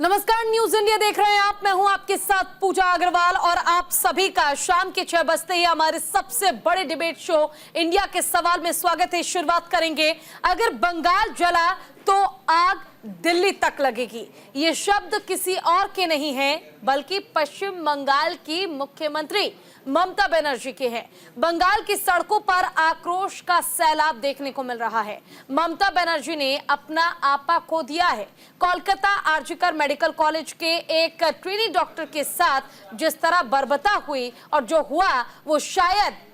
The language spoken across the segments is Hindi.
नमस्कार, न्यूज इंडिया देख रहे हैं आप। मैं हूं आपके साथ पूजा अग्रवाल और आप सभी का शाम के 6 बजते ही हमारे सबसे बड़े डिबेट शो इंडिया के सवाल में स्वागत है। शुरुआत करेंगे, अगर बंगाल जला तो आग दिल्ली तक लगेगी। ये शब्द किसी और के नहीं हैं बल्कि पश्चिम बंगाल की मुख्यमंत्री ममता बनर्जी के हैं। बंगाल की सड़कों पर आक्रोश का सैलाब देखने को मिल रहा है। ममता बनर्जी ने अपना आपा खो दिया है। कोलकाता आरजीकर मेडिकल कॉलेज के एक ट्रेनी डॉक्टर के साथ जिस तरह बर्बरता हुई और जो हुआ वो शायद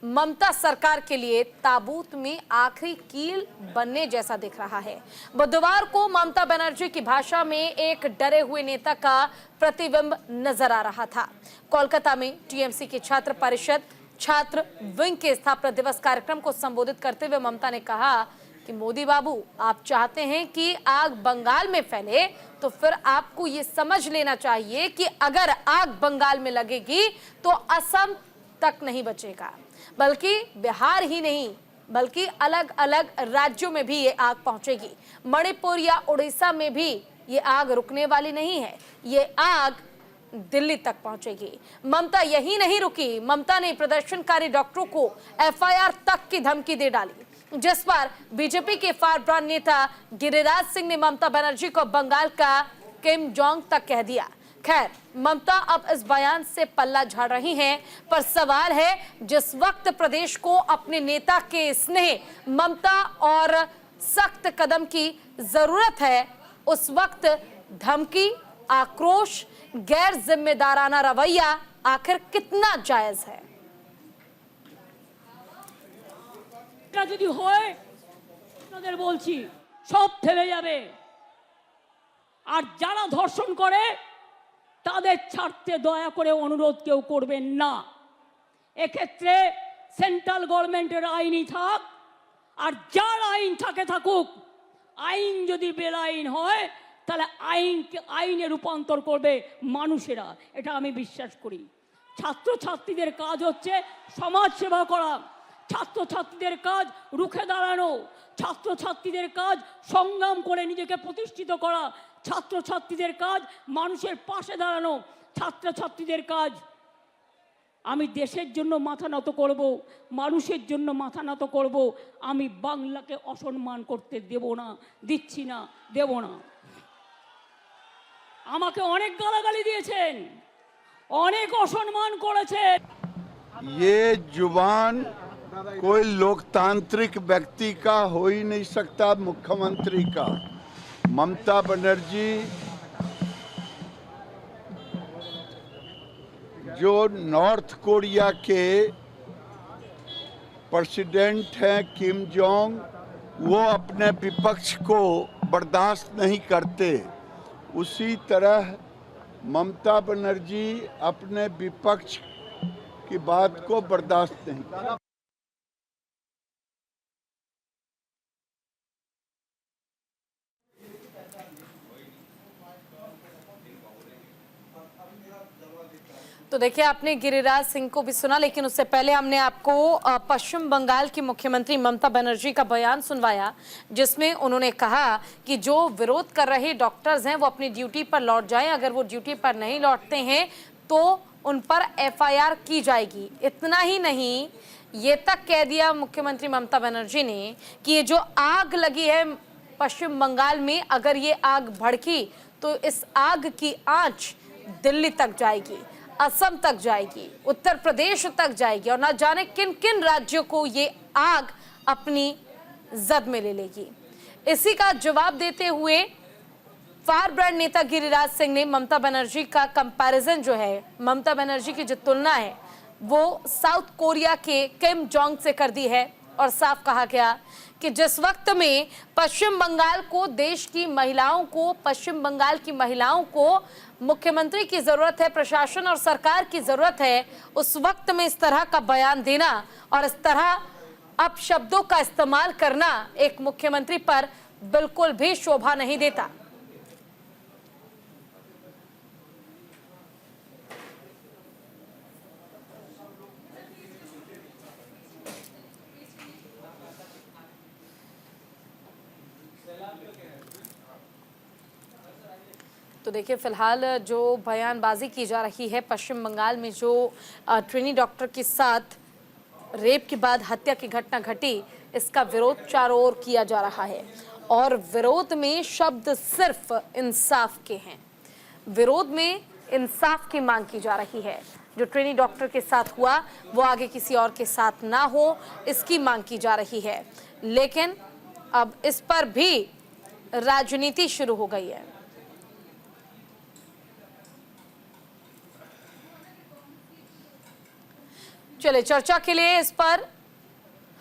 ममता सरकार के लिए ताबूत में आखिरी कील बनने जैसा दिख रहा है। बुधवार को ममता बनर्जी की भाषा में एक डरे हुए नेता का प्रतिबिंब नजर आ रहा था। कोलकाता में टीएमसी की छात्र परिषद छात्र विंग के स्थापना दिवस कार्यक्रम को संबोधित करते हुए ममता ने कहा कि मोदी बाबू, आप चाहते हैं कि आग बंगाल में फैले तो फिर आपको ये समझ लेना चाहिए कि अगर आग बंगाल में लगेगी तो असम तक नहीं बचेगा, बल्कि बिहार ही नहीं बल्कि अलग अलग राज्यों में भी ये आग पहुंचेगी। मणिपुर या उड़ीसा में भी ये आग रुकने वाली नहीं है, ये आग दिल्ली तक पहुंचेगी। ममता यही नहीं रुकी, ममता ने प्रदर्शनकारी डॉक्टरों को एफआईआर तक की धमकी दे डाली, जिस पर बीजेपी के फारब्रांड नेता गिरिराज सिंह ने ममता बनर्जी को बंगाल का किम जोंग तक कह दिया। खैर, ममता अब इस बयान से पल्ला झाड़ रही हैं, पर सवाल है जिस वक्त प्रदेश को अपने नेता के स्नेह, ममता और सख्त कदम की जरूरत है, उस वक्त धमकी, आक्रोश, गैर जिम्मेदाराना रवैया आखिर कितना जायज है? যদি হয় তাদের বলছি সব থেমে যাবে, আর যারা ধর্ষণ করে তাদের ছাড়তে দয়া করে অনুরোধ কেউ করবেন না। এক্ষেত্রে সেন্ট্রাল গভর্নমেন্টের আইনই থাক, আর যার আইন থাকে থাকুক, আইন যদি বেআইন হয় তাহলে আইনে রূপান্তর করবে মানুষেরা, এটা আমি বিশ্বাস করি। ছাত্রছাত্রীদের কাজ হচ্ছে সমাজ সেবা করা, ছাত্রছাত্রীদের কাজ রুখে দাঁড়ানো, ছাত্রছাত্রীদের কাজ সংগ্রাম করে নিজেকে প্রতিষ্ঠিত করা, ছাত্রছাত্রীদের কাজ মানুষের পাশে দাঁড়ানো, ছাত্রছাত্রীদের কাজ আমি দেশের জন্য মাথা নত করব, মানুষের জন্য মাথা নত করব। আমি বাংলাকে অসম্মান করতে দেব না, দিচ্ছি না, দেব না। আমাকে অনেক গালাগালি দিয়েছেন, অনেক অসম্মান করেছেন। ये जुबान कोई लोकतांत्रिक व्यक्ति का हो ही नहीं सकता, मुख्यमंत्री का। ममता बनर्जी जो नॉर्थ कोरिया के प्रेसिडेंट हैं किम जोंग, वो अपने विपक्ष को बर्दाश्त नहीं करते, उसी तरह ममता बनर्जी अपने विपक्ष की बात को बर्दाश्त नहीं करते। तो देखिए, आपने गिरिराज सिंह को भी सुना, लेकिन उससे पहले हमने आपको पश्चिम बंगाल की मुख्यमंत्री ममता बनर्जी का बयान सुनवाया, जिसमें उन्होंने कहा कि जो विरोध कर रहे डॉक्टर्स हैं वो अपनी ड्यूटी पर लौट जाएं, अगर वो ड्यूटी पर नहीं लौटते हैं तो उन पर एफआईआर की जाएगी। इतना ही नहीं, ये तक कह दिया मुख्यमंत्री ममता बनर्जी ने कि ये जो आग लगी है पश्चिम बंगाल में, अगर ये आग भड़की तो इस आग की आंच दिल्ली तक जाएगी, असम तक जाएगी, उत्तर प्रदेश तक जाएगी और ना जाने किन किन राज्यों को ये आग अपनी जद में ले लेगी। इसी का जवाब देते हुए फारब्रांड नेता गिरिराज सिंह ने ममता बनर्जी का कंपैरिजन जो है, ममता बनर्जी की जो तुलना है वो साउथ कोरिया के किम जोंग से कर दी है और साफ कहा गया कि जिस वक्त में पश्चिम बंगाल को, देश की महिलाओं को, पश्चिम बंगाल की महिलाओं को मुख्यमंत्री की जरूरत है, प्रशासन और सरकार की जरूरत है, उस वक्त में इस तरह का बयान देना और इस तरह अपशब्दों का इस्तेमाल करना एक मुख्यमंत्री पर बिल्कुल भी शोभा नहीं देता। तो देखिए फिलहाल जो बयानबाजी की जा रही है पश्चिम बंगाल में, जो ट्रेनी डॉक्टर के साथ रेप के बाद हत्या की घटना घटी, इसका विरोध चारों ओर किया जा रहा है और विरोध में शब्द सिर्फ इंसाफ के हैं। विरोध में इंसाफ की मांग की जा रही है। जो ट्रेनी डॉक्टर के साथ हुआ वो आगे किसी और के साथ ना हो, इसकी मांग की जा रही है। लेकिन अब इस पर भी राजनीति शुरू हो गई है। चलिए चर्चा के लिए इस पर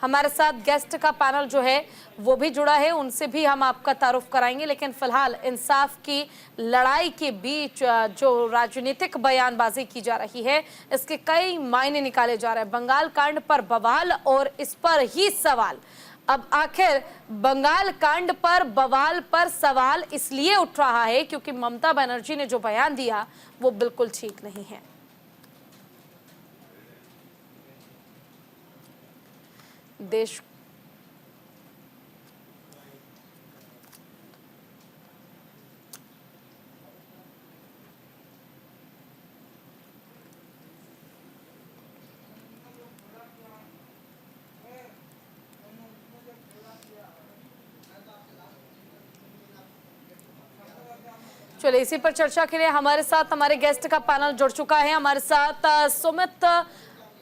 हमारे साथ गेस्ट का पैनल जो है वो भी जुड़ा है, उनसे भी हम आपका तारुफ कराएंगे। लेकिन फिलहाल इंसाफ की लड़ाई के बीच जो राजनीतिक बयानबाजी की जा रही है, इसके कई मायने निकाले जा रहे हैं। बंगाल कांड पर बवाल और इस पर ही सवाल। अब आखिर बंगाल कांड पर बवाल पर सवाल इसलिए उठ रहा है क्योंकि ममता बनर्जी ने जो बयान दिया वो बिल्कुल ठीक नहीं है। देश चलिए इसी पर चर्चा के लिए हमारे साथ हमारे गेस्ट का पैनल जुड़ चुका है। हमारे साथ सुमित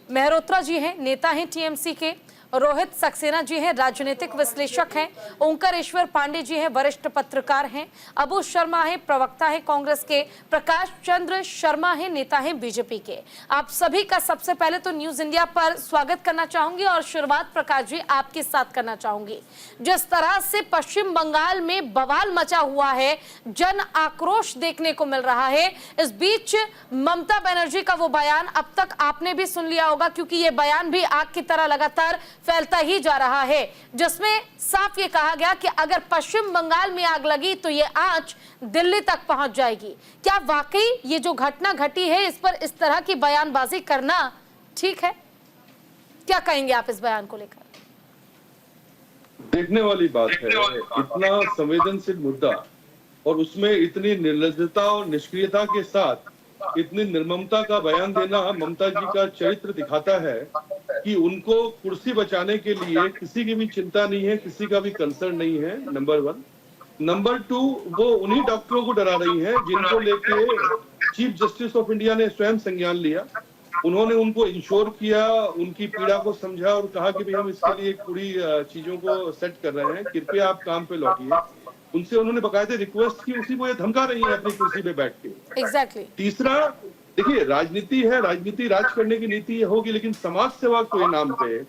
मेहरोत्रा जी हैं, नेता हैं टीएमसी के। रोहित सक्सेना जी हैं, राजनीतिक विश्लेषक हैं। ओंकारेश्वर पांडे जी हैं, वरिष्ठ पत्रकार हैं। अबू शर्मा हैं, प्रवक्ता हैं कांग्रेस के। प्रकाश चंद्र शर्मा हैं, नेता हैं बीजेपी के। आप सभी का सबसे पहले तो न्यूज इंडिया पर स्वागत करना चाहूंगी और शुरुआत प्रकाश जी आपके साथ करना चाहूंगी। जिस तरह से पश्चिम बंगाल में बवाल मचा हुआ है, जन आक्रोश देखने को मिल रहा है, इस बीच ममता बनर्जी का वो बयान अब तक आपने भी सुन लिया होगा क्योंकि ये बयान भी आग की तरह लगातार फैलता ही जा रहा है, जिसमें साफ ये कहा गया कि अगर पश्चिम बंगाल में आग लगी तो ये आंच दिल्ली तक पहुंच जाएगी। क्या वाकई ये जो घटना घटी है इस पर इस तरह की बयानबाजी करना ठीक है? क्या कहेंगे आप इस बयान को लेकर? देखने वाली बात है, इतना संवेदनशील मुद्दा और उसमें इतनी निर्लज्जता और निष्क्रियता के साथ इतनी निर्ममता का बयान देना ममता जी का चरित्र दिखाता है कि उनको कुर्सी बचाने के लिए किसी की भी चिंता नहीं है, किसी का भी कंसर्न नहीं है, नंबर 1। नंबर 2, वो उन्हीं डॉक्टरों को डरा रही हैं जिनको लेके चीफ जस्टिस ऑफ इंडिया ने स्वयं संज्ञान लिया। उन्होंने उनको इंश्योर किया, उनकी पीड़ा को समझा और कहा कि भाई हम इसके लिए पूरी चीजों को सेट कर रहे हैं, कृपया आप काम पे लौटिए। उनसे उन्होंने बकायदे रिक्वेस्ट की, उसी को ये धमका रही है अपनी कुर्सी पे बैठ के। एग्जैक्टली। तीसरा, देखिए राजनीति है, राजनीति राज करने की नीति होगी, लेकिन समाज सेवा के नाम पे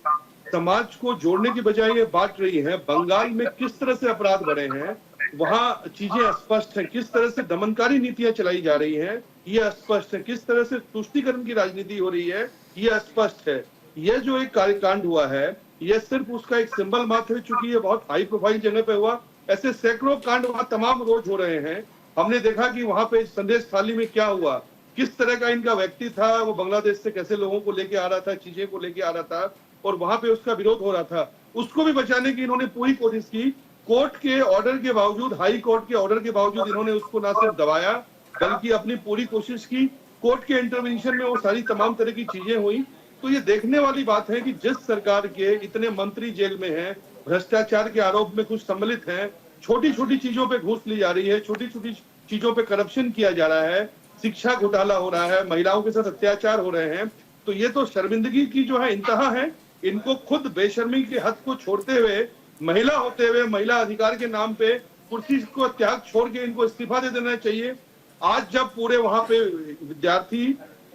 समाज को जोड़ने की बजाय ये बांट रही है। बंगाल में किस तरह से अपराध बढ़े हैं वहां चीजें स्पष्ट है, किस तरह से दमनकारी नीतियां चलाई जा रही हैं ये स्पष्ट है, किस तरह से तुष्टीकरण की राजनीति हो रही है ये स्पष्ट है। यह जो एक कार्यकांड हुआ है यह सिर्फ उसका एक सिंबल मात्र है, चूंकि ये बहुत हाई प्रोफाइल जगह पे हुआ। ऐसे सैकड़ों कांड वहां तमाम रोज हो रहे हैं। हमने देखा कि वहां पे संदेश थाली में क्या हुआ, किस तरह का इनका व्यक्ति था, वो बांग्लादेश से कैसे लोगों को लेके आ रहा था, चीजें को लेके आ रहा था और वहां पे उसका विरोध हो रहा था। उसको भी बचाने की इन्होंने पूरी कोशिश की। कोर्ट के ऑर्डर के बावजूद, हाई कोर्ट के ऑर्डर के बावजूद इन्होंने उसको ना सिर्फ दबाया बल्कि अपनी पूरी कोशिश की। कोर्ट के इंटरवेंशन में वो सारी तमाम तरह की चीजें हुई। तो ये देखने वाली बात है कि जिस सरकार के इतने मंत्री जेल में हैं, भ्रष्टाचार के आरोप में कुछ सम्मिलित हैं, छोटी छोटी चीजों पे घूस ली जा रही है, छोटी छोटी चीजों पे करप्शन किया जा रहा है, शिक्षा घोटाला हो रहा है, महिलाओं के साथ अत्याचार हो रहे हैं, तो ये तो शर्मिंदगी की जो है इंतहा है। इनको खुद बेशर्मी के हद को छोड़ते हुए, महिला होते हुए, महिला अधिकार के नाम पे कुर्सी को त्याग छोड़ के इनको इस्तीफा दे देना चाहिए। आज जब पूरे वहां पे विद्यार्थी,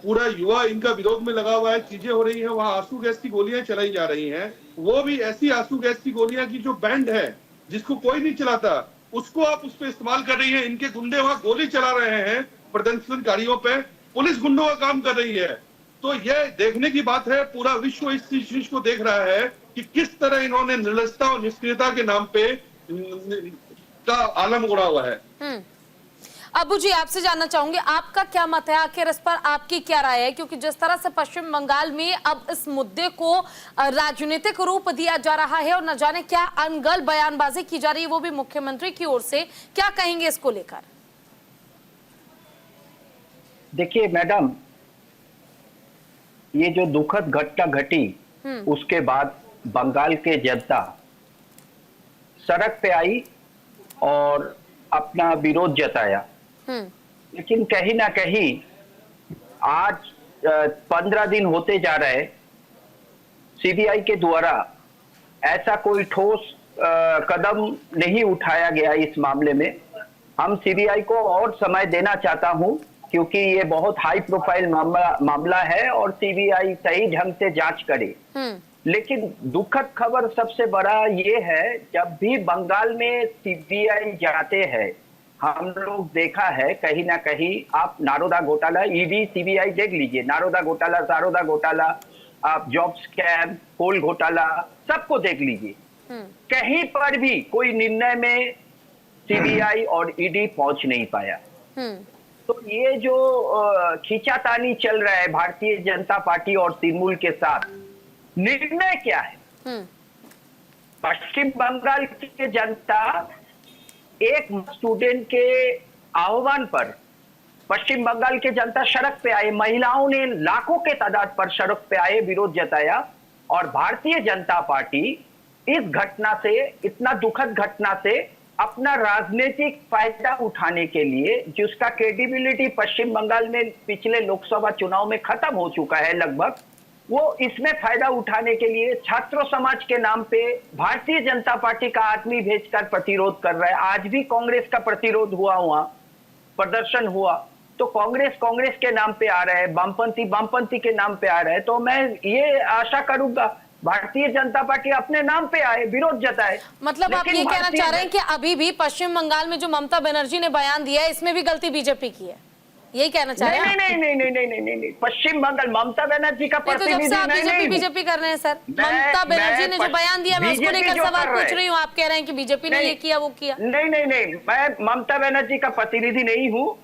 पूरा युवा इनका विरोध में लगा हुआ है, चीजें हो रही हैं, वहां आंसू गैस की गोलियां चलाई जा रही हैं, वो भी ऐसी आंसू गैस की गोलियां की जो बैंड है, जिसको कोई नहीं चलाता, उसको आप उस पर इस्तेमाल कर रही है। इनके गुंडे वहां गोली चला रहे हैं प्रदर्शनकारियों पे, पुलिस गुंडों का काम कर रही है। तो यह देखने की बात है, पूरा विश्व इस चीज को देख रहा है कि किस तरह इन्होंने निर्लजता और निष्क्रियता के नाम पे का आलम उड़ा हुआ है। अबू जी, आपसे जानना चाहूंगी आपका क्या मत है, आखिर इस पर आपकी क्या राय है? क्योंकि जिस तरह से पश्चिम बंगाल में अब इस मुद्दे को राजनीतिक रूप दिया जा रहा है और न जाने क्या अनगढ़ बयानबाजी की जा रही है वो भी मुख्यमंत्री की ओर से, क्या कहेंगे इसको लेकर? देखिए मैडम, ये जो दुखद घटना घटी उसके बाद बंगाल के जनता सड़क पे आई और अपना विरोध जताया। लेकिन कहीं ना कहीं आज 15 दिन होते जा रहे, सीबीआई के द्वारा ऐसा कोई ठोस कदम नहीं उठाया गया इस मामले में। हम सीबीआई को और समय देना चाहता हूं, क्योंकि ये बहुत हाई प्रोफाइल मामला है और सीबीआई सही ढंग से जांच करे। लेकिन दुखद खबर सबसे बड़ा ये है, जब भी बंगाल में सीबीआई जाते हैं, हम लोग देखा है कहीं ना कहीं, आप नारोदा घोटाला, ईडी सीबीआई देख लीजिए, नारोदा घोटाला, सारोदा घोटाला, आप जॉब स्कैम, कोल घोटाला, सबको देख लीजिए, कहीं पर भी कोई निर्णय में सीबीआई और ईडी पहुंच नहीं पाया। तो ये जो खींचातानी चल रहा है भारतीय जनता पार्टी और तृणमूल के साथ, निर्णय क्या है? पश्चिम बंगाल की जनता एक स्टूडेंट के आह्वान पर पश्चिम बंगाल के जनता सड़क पे आए, महिलाओं ने लाखों के तादाद पर सड़क पे आए, विरोध जताया। और भारतीय जनता पार्टी इस घटना से, इतना दुखद घटना से अपना राजनीतिक फायदा उठाने के लिए, जिसका क्रेडिबिलिटी पश्चिम बंगाल में पिछले लोकसभा चुनाव में खत्म हो चुका है लगभग, वो इसमें फायदा उठाने के लिए छात्र समाज के नाम पे भारतीय जनता पार्टी का आदमी भेजकर प्रतिरोध कर रहा है। आज भी कांग्रेस का प्रतिरोध हुआ, वहां प्रदर्शन हुआ, तो कांग्रेस के नाम पे आ रहा है, वामपंथी के नाम पे आ रहा है। तो मैं ये आशा करूंगा भारतीय जनता पार्टी अपने नाम पे आए, विरोध जताए। मतलब आप ये कहना चाह रहे हैं कि अभी भी पश्चिम बंगाल में जो ममता बनर्जी ने बयान दिया है, इसमें भी गलती बीजेपी की है, यही कहना चाह रहे हैं? नहीं, पश्चिम बंगाल ममता बनर्जी का प्रतिनिधि नहीं, बीजेपी कर रहे हैं सर। ममता बनर्जी ने जो बयान दिया, मैं उसको लेकर सवाल पूछ रही हूँ। आप कह रहे हैं कि बीजेपी ने ये किया, वो किया। नहीं, मैं ममता बनर्जी का प्रतिनिधि नहीं हूँ।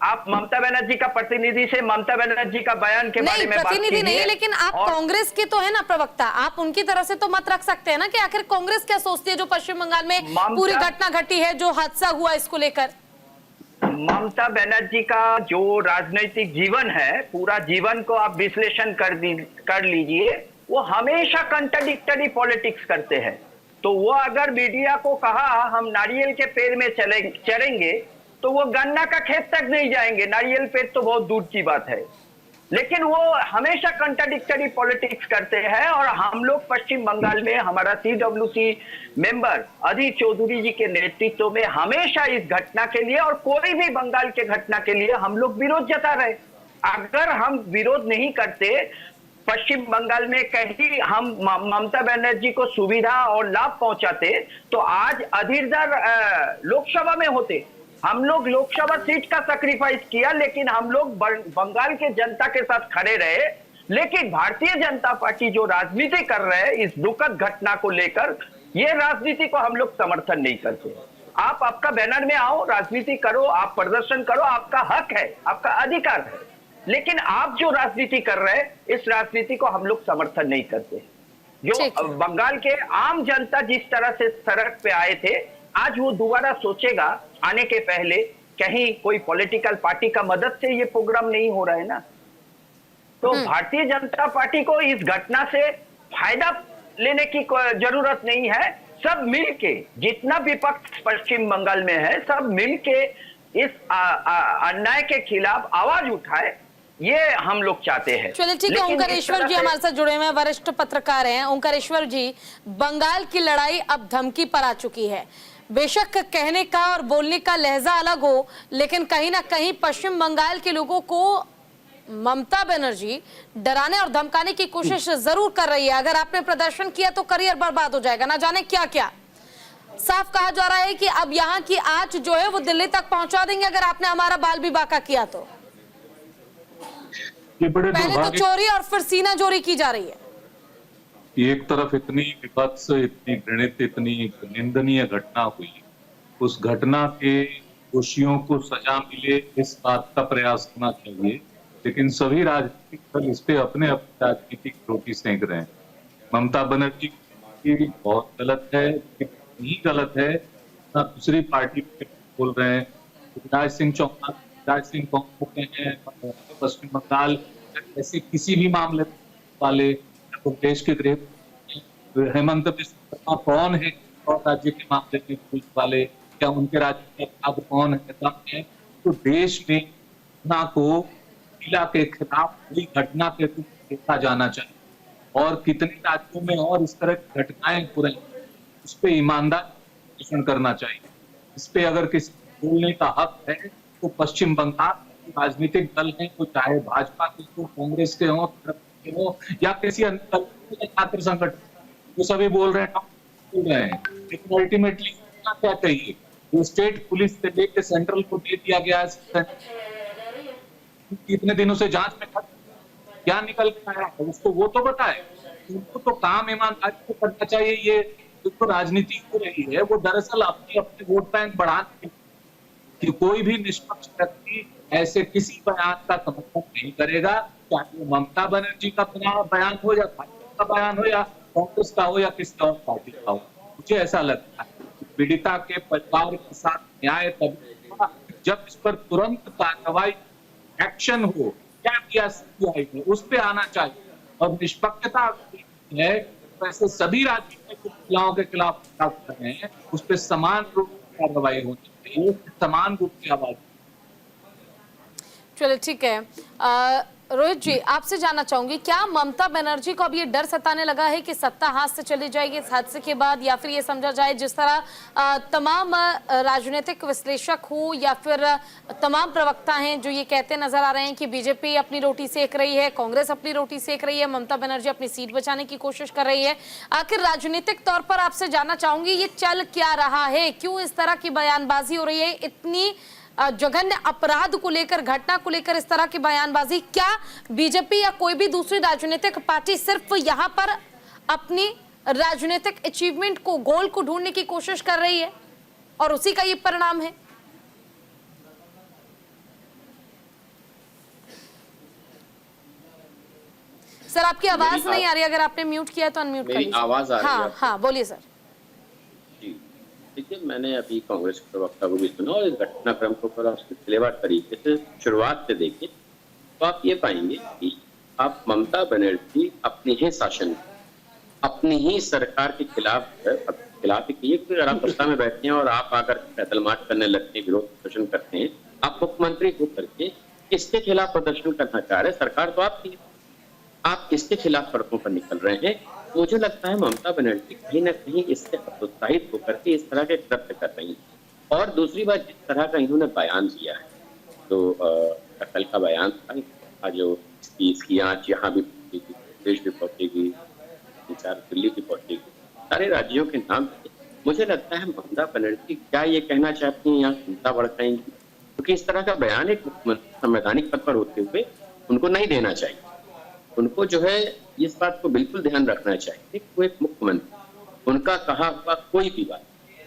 आप ममता बनर्जी का प्रतिनिधि से ममता बनर्जी का बयान के बारे में बात प्रतिनिधि नहीं, लेकिन आप कांग्रेस के तो है ना प्रवक्ता, आप उनकी तरफ से तो मत रख सकते हैं ना कि आखिर कांग्रेस क्या सोचती है जो पश्चिम बंगाल में पूरी घटना घटी है, जो हादसा हुआ, इसको लेकर। ममता बनर्जी का जो राजनीतिक जीवन है, पूरा जीवन को आप विश्लेषण कर लीजिए, वो हमेशा कंट्राडिक्टरी पॉलिटिक्स करते हैं। तो वो अगर मीडिया को कहा हम नारियल के पेड़ में चढ़ेंगे, तो वो गन्ना का खेत तक नहीं जाएंगे, नारियल पेड़ तो बहुत दूर की बात है। लेकिन वो हमेशा कंट्राडिक्टरी पॉलिटिक्स करते हैं। और हम लोग पश्चिम बंगाल में, हमारा CWC मेंबर अधीर चौधरी जी के नेतृत्व में हमेशा इस घटना के लिए और कोई भी बंगाल के घटना के लिए हम लोग विरोध जता रहे। अगर हम विरोध नहीं करते, पश्चिम बंगाल में कहीं हम ममता बनर्जी को सुविधा और लाभ पहुंचाते, तो आज अधीरदार लोकसभा में होते। हम लोग लोकसभा सीट का सैक्रिफाइस किया, लेकिन हम लोग बंगाल के जनता के साथ खड़े रहे। लेकिन भारतीय जनता पार्टी जो राजनीति कर रहे हैं इस दुखद घटना को लेकर, ये राजनीति को हम लोग समर्थन नहीं करते। आप आपका बैनर में आओ, राजनीति करो, आप प्रदर्शन करो, आपका हक है, आपका अधिकार है। लेकिन आप जो राजनीति कर रहे हैं, इस राजनीति को हम लोग समर्थन नहीं करते। जो बंगाल के आम जनता जिस तरह से सड़क पे आए थे, आज वो दोबारा सोचेगा आने के पहले, कहीं कोई पॉलिटिकल पार्टी का मदद से ये प्रोग्राम नहीं हो रहा है ना। तो भारतीय जनता पार्टी को इस घटना से फायदा लेने की जरूरत नहीं है। सब मिलके, जितना विपक्ष पश्चिम बंगाल में है, सब मिलके इस अन्याय के खिलाफ आवाज उठाए, ये हम लोग चाहते हैं। चलिए ठीक है, ओंकारेश्वर जी हमारे साथ जुड़े हुए हैं, वरिष्ठ पत्रकार हैं। ओंकारेश्वर जी, बंगाल की लड़ाई अब धमकी पर आ चुकी है। बेशक कहने का और बोलने का लहजा अलग हो, लेकिन कहीं ना कहीं पश्चिम बंगाल के लोगों को ममता बनर्जी डराने और धमकाने की कोशिश जरूर कर रही है। अगर आपने प्रदर्शन किया तो करियर बर्बाद हो जाएगा, ना जाने क्या क्या। साफ कहा जा रहा है कि अब यहाँ की आंच जो है वो दिल्ली तक पहुंचा देंगे अगर आपने हमारा बाल भी बांका किया तो। पहले तो चोरी और फिर सीना चोरी की जा रही है। एक तरफ इतनी विपत्स, इतनी घृणित, इतनी निंदनीय घटना हुई, उस घटना के दोषियों को सजा मिले, इस बात का प्रयास होना चाहिए। लेकिन सभी राजनीतिक दल इस पे अपने राजनीतिक रोटी सेंक रहे हैं। ममता बनर्जी की बहुत गलत है, नहीं गलत है ना, दूसरी पार्टी बोल रहे हैं। शिवराज सिंह चौहान शिवराज सिंह कौन होते हैं, पश्चिम बंगाल ऐसे किसी भी मामले वाले, देश के गृह हेमंत बिस्वा शर्मा कौन है और राज्य के मामले में पुलिस वाले, क्या उनके राज्य के अब कौन है, कम है। तो देश में घटना को महिला के खिलाफ हुई घटना के रूप में देखा जाना चाहिए, और कितने राज्यों में और इस तरह की घटनाएं हो रही, उस पर ईमानदार विश्लेषण करना चाहिए। इस पे अगर किसी को बोलने का हक है तो पश्चिम बंगाल राजनीतिक दल हैं, तो चाहे भाजपा के हो, कांग्रेस के हो या किसी अन्य दल के छात्र संगठन, वो सभी बोल रहे हैं, लेकिन अल्टीमेटली क्या चाहिए? वो स्टेट पुलिस से लेकर सेंट्रल को दे दिया गया है, कितने दिनों से जांच में क्या निकल के आया है उसको वो तो बताए। उनको तो काम ईमानदारी से करना चाहिए। ये तो राजनीति हो रही है वो दरअसल अपने वोट बैंक बढ़ाने कि कोई भी निष्पक्ष व्यक्ति ऐसे किसी बयान का समर्थन नहीं करेगा, चाहे वो ममता बनर्जी का बयान हो या भाजपा का बयान हो या कांग्रेस का हो या किसी और पार्टी का हो। मुझे ऐसा लगता है पीड़िता के परिवार के साथ न्याय तभी होगा जब इस पर तुरंत कार्रवाई एक्शन हो। क्या किया सीबीआई ने, उस पे आना चाहिए, और निष्पक्षता है वैसे सभी राजनीतिक महिलाओं के खिलाफ कर रहे हैं, उस पर समान रूप से कार्रवाई होनी चाहिए, समान रूप से आवाज। चलिए ठीक है। रोहित जी, आपसे जानना चाहूंगी, क्या ममता बनर्जी को अब ये डर सताने लगा है कि सत्ता हाथ से चली जाएगी इस हादसे के बाद, या फिर ये समझा जाए जिस तरह तमाम राजनीतिक विश्लेषक हो या फिर तमाम प्रवक्ता हैं जो ये कहते नजर आ रहे हैं कि बीजेपी अपनी रोटी सेक रही है, कांग्रेस अपनी रोटी सेक रही है, ममता बनर्जी अपनी सीट बचाने की कोशिश कर रही है। आखिर राजनीतिक तौर पर आपसे जानना चाहूंगी ये चल क्या रहा है, क्यों इस तरह की बयानबाजी हो रही है, इतनी जघन्य अपराध को लेकर, घटना को लेकर इस तरह की बयानबाजी? क्या बीजेपी या कोई भी दूसरी राजनीतिक पार्टी सिर्फ यहां पर अपनी राजनीतिक अचीवमेंट को, गोल को ढूंढने की कोशिश कर रही है और उसी का ये परिणाम है? सर आपकी आवाज नहीं आ रही, अगर आपने म्यूट किया तो अनम्यूट कर लीजिए। आवाज आ रही है? हाँ हाँ बोलिए सर। देखिए, मैंने अभी कांग्रेस के प्रवक्ता को भी सुना और इस घटनाक्रम को थोड़ा सिलसिलेवार तरीके से शुरुआत से देखें तो आप ये पाएंगे कि आप ममता बनर्जी अपने ही शासन, अपनी ही सरकार के खिलाफ ही कहिए कि अगर आप सत्ता में बैठे हैं और आप आकर पैदलमार्च करने लगते हैं, विरोध प्रदर्शन करते हैं, आप मुख्यमंत्री हो करके किसके खिलाफ प्रदर्शन करना चाह रहे हैं? सरकार तो आपकी, आप किसके खिलाफ सड़कों पर निकल रहे हैं? मुझे लगता है ममता बनर्जी कहीं ना कहीं इससे हतोत्साहित होकर के इस तरह के कृत्य कर रही है। और दूसरी बात, जिस तरह का इन्होंने बयान दिया है, तो कल का बयान था जो इसकी आंच यहाँ भी पहुंचेगी, देश भी पहुंचेगी, दिल्ली भी पहुंचेगी, सारे राज्यों के नाम। मुझे लगता है ममता बनर्जी क्या ये कहना चाहती हैं, यहाँ चिंता भड़काएंगी, क्योंकि इस तरह का बयान एक संवैधानिक पद पर होते हुए उनको नहीं देना चाहिए। उनको जो है इस बात को बिल्कुल ध्यान रखना चाहिए कि वो एक मुख्यमंत्री, उनका कहा हुआ कोई भी बात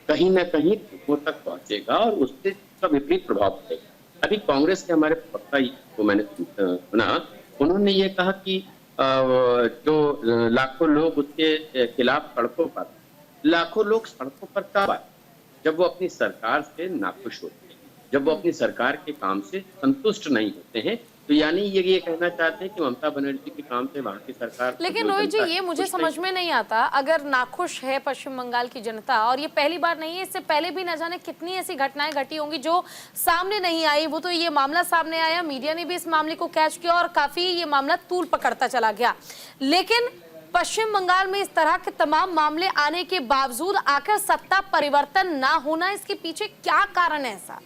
कहीं ना कहीं लोगों तक पहुंचेगा और उससे उसका विपरीत प्रभाव पड़ेगा। अभी कांग्रेस के हमारे प्रवक्ता को मैंने सुना, उन्होंने ये कहा कि जो लाखों लोग उसके खिलाफ सड़कों पर, लाखों लोग सड़कों पर कब आए? जब वो अपनी सरकार से नाखुश होते हैं, जब वो अपनी सरकार के काम से संतुष्ट नहीं होते हैं। तो यानी ये कहना चाहते हैं कि ममता बनर्जी के काम से वहां की सरकार। लेकिन रोहित जी, ये मुझे समझ में नहीं आता, अगर नाखुश है पश्चिम बंगाल की जनता, और ये पहली बार नहीं है, इससे पहले भी न जाने कितनी ऐसी घटनाएं घटी होंगी जो सामने नहीं आई। वो तो ये मामला सामने आया, मीडिया ने भी इस मामले को कैच किया और काफी ये मामला तूल पकड़ता चला गया। लेकिन पश्चिम बंगाल में इस तरह के तमाम मामले आने के बावजूद आखिर सत्ता परिवर्तन ना होना, इसके पीछे क्या कारण है ऐसा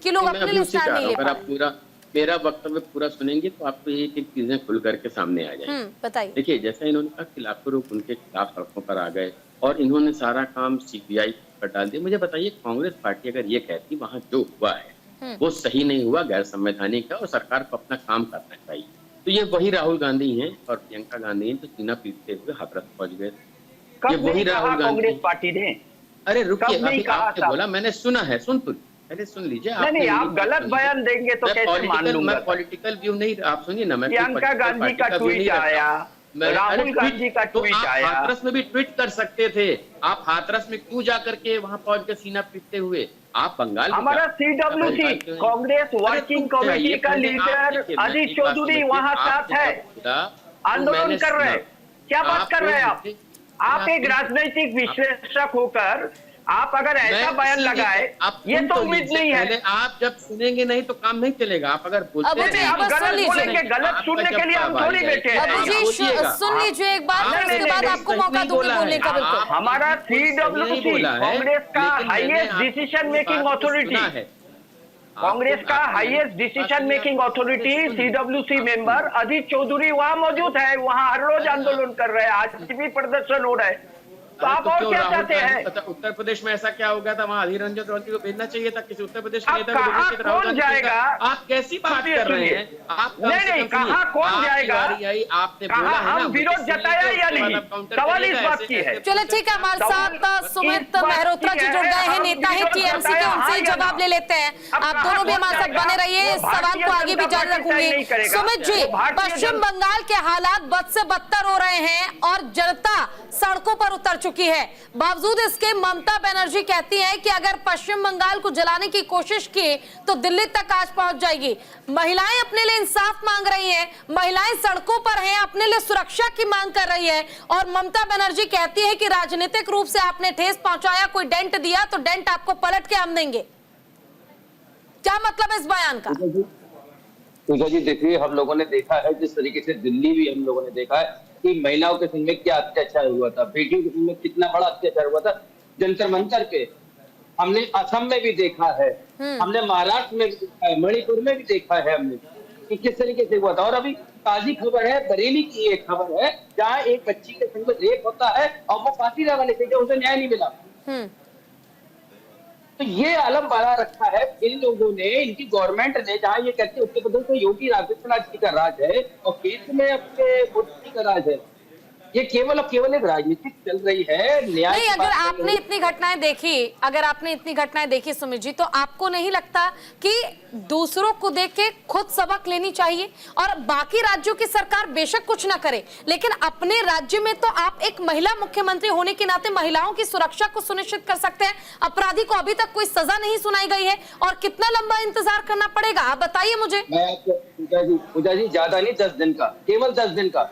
कि लोग अपने लिए स्टैंड नहीं ले पा रहे? मेरा वक्तव्य पूरा सुनेंगे तो आपको एक एक चीजें खुल करके सामने आ जाएंगी। बताइए। देखिए, जैसा इन्होंने कहा कि लाखों लोग उनके खिलाफ सड़कों पर आ गए और इन्होंने सारा काम सीबीआई पर डाल दिया। मुझे बताइए, कांग्रेस पार्टी अगर ये कहती वहां जो हुआ है वो सही नहीं हुआ, गैर संवैधानिक है और सरकार को अपना काम करना चाहिए, तो ये वही राहुल गांधी हैं और प्रियंका गांधी हैं जो सीना पीटते हुए हाथरस पहुंच गए। ये वही राहुल गांधी कांग्रेस पार्टी ने। अरे रुकिए, अभी आपने बोला, मैंने सुना है, पहले सुन लीजिए। नहीं, आप गलत बयान देंगे तो कैसे मान लूंगा? मैं पॉलिटिकल व्यू नहीं, आप सुनिए ना, मैं प्रियंका गांधी का ट्वीट आया, राहुल गांधी का ट्वीट आया। हाथरस में भी ट्वीट कर सकते थे, आप हाथरस में क्यों जा करके वहां पहुंच के सीना पीटते हुए? आप बंगाल में हमारा क्या- CWC हमारी बात क्यों नहीं? कांग्रेस अरे वर्किंग तुम क्या कमेटी ये का पहले लीडर आप देखिए, मैं अजीत एक बात चौधरी समझिए, वहां आपने साथ है, जब बोला, तो आंदोलन मैंने कर रहे हैं। सुना। क्या बात कर रहे हैं आप? आप एक आप- राजनीतिक विश्लेषक होकर आप अगर ऐसा बयान लगाए, ये तो उम्मीद नहीं है। पहले आप जब सुनेंगे नहीं तो काम नहीं चलेगा। आप अगर बोलते अब रहेंगे- आप गलत सुन लीजिए। बोलेंगे, गलत आपका सुनने जब के लिए हम बात थोड़ी आई बैठे है, हैं। अबू जी बोलिएगा। सुन लीजिए एक बात, फिर उसके बाद आपको मौका दूंगी बोलने का। बिल्कुल हमारा CWC कांग्रेस का highest decision making authority, Congress का highest decision making authority CWC member Ajit Chaudhary वहां मौजूद है, वहां हर रोज आंदोलन कर रहे हैं, आज भी प्रदर्शन हो रहा है। तो आप और क्या चाहते हैं? उत्तर प्रदेश में ऐसा क्या हो गया था? वहाँ अधीर रंजन चौधरी को भेजना चाहिए था, किसी उत्तर प्रदेश के अब नेता को कहाँ भेजने की तरह राहुल कौन गांधी को जाएगा? भेजा। आप कैसी बात कर रहे हैं? आप कम नहीं, से नहीं, कम सुनिए। कहाँ कौन आपकी जाएगा? बारी आई, आपने कहाँ बोला है ना, हम विरोध मुझे जताया सुनिए, या उसके बाद नहीं? आप काउंटर सवाल इस करिएगा, बात ऐसे- की है। ऐसे- चलो ठीक है, हमारे साथ सुमित मेहरोत्रा जी जुड़ गए हैं, नेता है TMC के, उनसे ही जवाब ले लेते हैं। आप दोनों भी हमारे साथ बने रहिए, इस सवाल को आगे भी जारी रखूंगी। सुमित जी, पश्चिम बंगाल के हालात बद से बदतर हो रहे हैं और जनता सड़कों पर उतर चुकी है। बावजूद इसके ममता बनर्जी कहती हैं कि अगर पश्चिम बंगाल को जलाने की कोशिश की तो दिल्ली तक आज पहुंच जाएगी। महिलाएं अपने लिए इंसाफ मांग रही हैं, महिलाएं सड़कों पर हैं, अपने लिए सुरक्षा की मांग कर रही है, और ममता बनर्जी कहती है कि राजनीतिक रूप से आपने ठेस पहुंचाया, कोई डेंट दिया तो डेंट आपको पलट के हम देंगे। क्या मतलब है इस बयान का? पूजा जी देखिए, हम लोगों ने देखा है जिस तरीके से दिल्ली भी हम लोगों ने देखा है कि महिलाओं के संग में क्या अत्याचार हुआ था, बेटियों के संग में कितना बड़ा अत्याचार हुआ था जंतर मंतर के। हमने असम में भी देखा है, हमने महाराष्ट्र में भी देखा है, मणिपुर में भी देखा है हमने कि किस तरीके से हुआ था। और अभी ताजी खबर है, बरेली की एक खबर है जहाँ एक बच्ची के संग में रेप होता है और वो फांसी लगाने से उसे न्याय नहीं मिला। तो ये आलम बना रखा है इन लोगों ने, इनकी गवर्नमेंट ने, जहाँ ये कहते हैं उत्तर प्रदेश में योगी आदित्यनाथ जी का राज है और केंद्र में अपने मोदी का राज है। ये केवल और केवल एक राजनीति चल रही है। न्याय नहीं, अगर आपने इतनी घटनाएं देखी, अगर आपने इतनी घटनाएं देखी सुमित जी, तो आपको नहीं लगता कि दूसरों को देख के खुद सबक लेनी चाहिए? और बाकी राज्यों की सरकार बेशक कुछ ना करे, लेकिन अपने राज्य में तो आप एक महिला मुख्यमंत्री होने के नाते महिलाओं की सुरक्षा को सुनिश्चित कर सकते हैं। अपराधी को अभी तक कोई सजा नहीं सुनाई गई है और कितना लंबा इंतजार करना पड़ेगा, आप बताइए मुझे। मैं आपको पूजा जी ज्यादा नहीं, 10 दिन का, केवल 10 दिन का,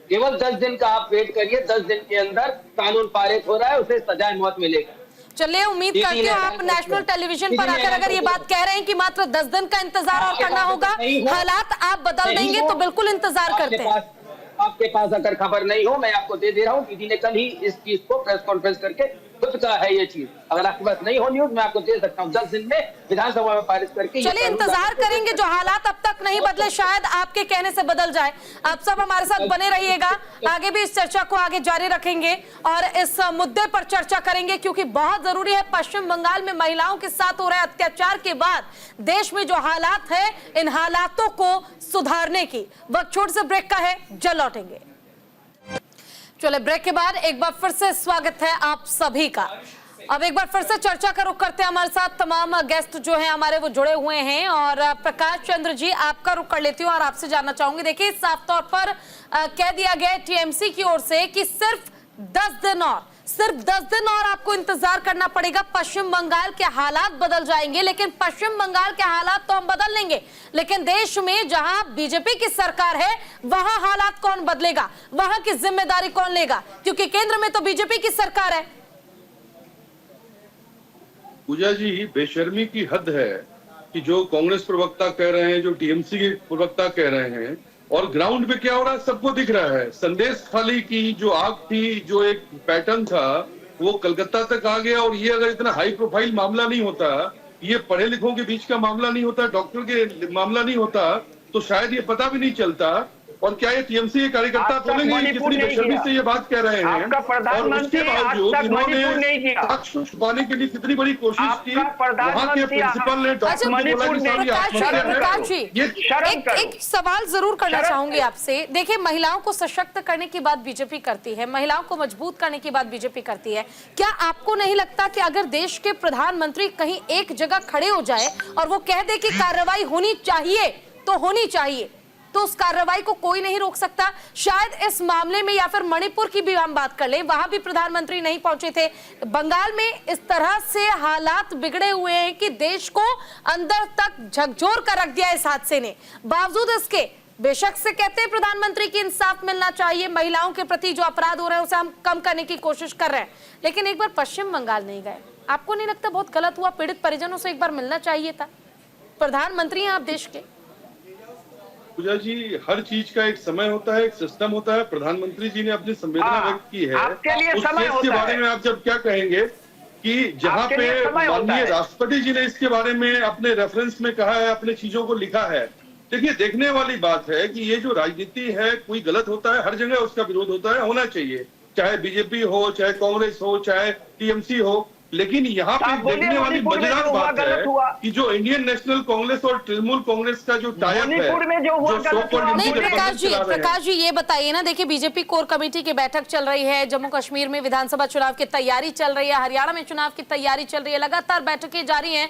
केवल 10 दिन का आप वेट करिए। 10 दिन के अंदर कानून पारित हो रहा है, उसे सजाए मौत मिलेगा। चलिए, उम्मीद करती हूँ आप नेशनल टेलीविजन पर आकर अगर ये बात कह रहे हैं कि मात्र 10 दिन का इंतजार और करना होगा, हालात आप बदल देंगे, तो बिल्कुल इंतजार करते हैं। आपके पास अगर खबर नहीं हो, मैं आपको दे दे रहा हूँ, दीदी ने कल ही इस चीज को प्रेस कॉन्फ्रेंस करके खुद कहा है ये चीज। अगर आपके पास नहीं हो न्यूज, मैं आपको दे सकता हूँ 10 दिन में विधानसभा में पारित करके। चलिए, इंतजार करेंगे, जो हालात अब तक नहीं बदले शायद आपके कहने से बदल जाए। आप सब हमारे साथ बने रहिएगा, आगे भी इस चर्चा को आगे जारी रखेंगे और इस मुद्दे पर चर्चा करेंगे, क्योंकि बहुत जरूरी है। पश्चिम बंगाल में महिलाओं के साथ हो रहे अत्याचार के बाद देश में जो हालात है, इन हालातों को सुधारने की वक्त छोटे से ब्रेक का है, जल्द लौटेंगे। चले, ब्रेक के बाद एक बार फिर से स्वागत है आप सभी का। अब एक बार फिर से चर्चा का रुख करते हैं, हमारे साथ तमाम गेस्ट जो हैं हमारे वो जुड़े हुए हैं, और प्रकाश चंद्र जी आपका रुख कर लेती हूँ और आपसे जानना चाहूंगी। देखिए, साफ तौर पर कह दिया गया TMC की ओर से कि सिर्फ 10 दिन और आपको इंतजार करना पड़ेगा, पश्चिम बंगाल के हालात बदल जाएंगे। लेकिन पश्चिम बंगाल के हालात तो हम बदल लेंगे, लेकिन देश में जहां बीजेपी की सरकार है वहां हालात कौन बदलेगा, वहां की जिम्मेदारी कौन लेगा, क्योंकि केंद्र में तो बीजेपी की सरकार है। पूजा जी, बेशर्मी की हद है कि जो कांग्रेस प्रवक्ता कह रहे हैं, जो TMC के प्रवक्ता कह रहे हैं, और ग्राउंड पे क्या हो रहा है सबको दिख रहा है। संदेश खाली की जो आग थी, जो एक पैटर्न था, वो कलकत्ता तक आ गया। और ये अगर इतना हाई प्रोफाइल मामला नहीं होता, ये पढ़े लिखों के बीच का मामला नहीं होता, डॉक्टर के मामला नहीं होता, तो शायद ये पता भी नहीं चलता। और क्या ये TMC के कार्यकर्ता बोलेंगे कितनी बेशर्मी से ये बात कह रहे हैं? आपका प्रधानमंत्री और उसके आज बावजूद तक मणिपुर नहीं इन्होंने गया। साक्ष्य छुपाने के लिए कितनी बड़ी कोशिश की। आपका वहाँ के प्रधानमंत्री प्रिंसिपल ने अच्छा, डॉक्टर को बोला कि सारी प्रकाश जी, ये एक सवाल जरूर करना चाहूंगी आपसे। देखिए, महिलाओं को सशक्त करने की बात बीजेपी करती है, महिलाओं को मजबूत करने की बात बीजेपी करती है। क्या आपको नहीं लगता कि अगर देश के प्रधानमंत्री कहीं एक जगह खड़े हो जाए और वो कह दे कि कार्रवाई होनी चाहिए तो होनी चाहिए, तो उस कार्रवाई को कोई नहीं रोक सकता। शायद इस मामले में या फिर मणिपुर की भी हम बात कर लें, वहां भी प्रधानमंत्री नहीं पहुंचे थे। बंगाल में इस तरह से हालात बिगड़े हुए हैं कि देश को अंदर तक झकझोर कर रख दिया इस हादसे ने। बावजूद इसके बेशक से कहते हैं प्रधानमंत्री की इंसाफ मिलना चाहिए, महिलाओं के प्रति जो अपराध हो रहे हैं उसे हम कम करने की कोशिश कर रहे हैं, लेकिन एक बार पश्चिम बंगाल नहीं गए। आपको नहीं लगता बहुत गलत हुआ? पीड़ित परिजनों से एक बार मिलना चाहिए था। प्रधानमंत्री हैं आप देश के। पूजा जी, हर चीज का एक समय होता है, एक सिस्टम होता है। प्रधानमंत्री जी ने अपनी संवेदना व्यक्त की है। आपके लिए उस समय केस के होता बारे है। में आप जब क्या कहेंगे कि जहां आपके पे लिए समय होता माननीय है। राष्ट्रपति जी ने इसके बारे में अपने रेफरेंस में कहा है, अपने चीजों को लिखा है। देखिए, देखने वाली बात है कि ये जो राजनीति है, कोई गलत होता है, हर जगह उसका विरोध होता है, होना चाहिए, चाहे बीजेपी हो, चाहे कांग्रेस हो, चाहे टीएमसी हो। लेकिन यहाँ पे देखने वाली मजेदार बात है कि जो इंडियन नेशनल कांग्रेस और तृणमूल कांग्रेस का जो टाइप है, मणिपुर में जो हुआ गलत हुआ। नहीं प्रकाश जी ये बताइए ना, देखिए बीजेपी कोर कमेटी की बैठक चल रही है, जम्मू कश्मीर में विधानसभा चुनाव की तैयारी चल रही है, हरियाणा में चुनाव की तैयारी चल रही है, लगातार बैठकें जारी हैं।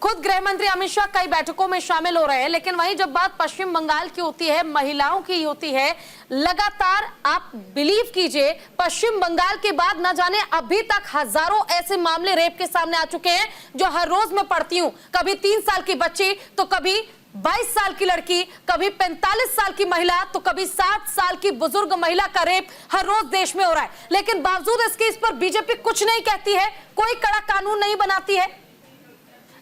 खुद गृह मंत्री अमित शाह कई बैठकों में शामिल हो रहे हैं, लेकिन वहीं जब बात पश्चिम बंगाल की होती है, महिलाओं की होती है, लगातार आप बिलीव कीजिए पश्चिम बंगाल के बाद न जाने अभी तक हजारों ऐसे मामले रेप के सामने आ चुके हैं जो हर रोज मैं पढ़ती हूं। कभी 3 साल की बच्ची, तो कभी 22 साल की लड़की, कभी 45 साल की महिला, तो कभी 60 साल की बुजुर्ग महिला का रेप हर रोज देश में हो रहा है। लेकिन बावजूद इसके इस पर बीजेपी कुछ नहीं कहती है, कोई कड़ा कानून नहीं बनाती है,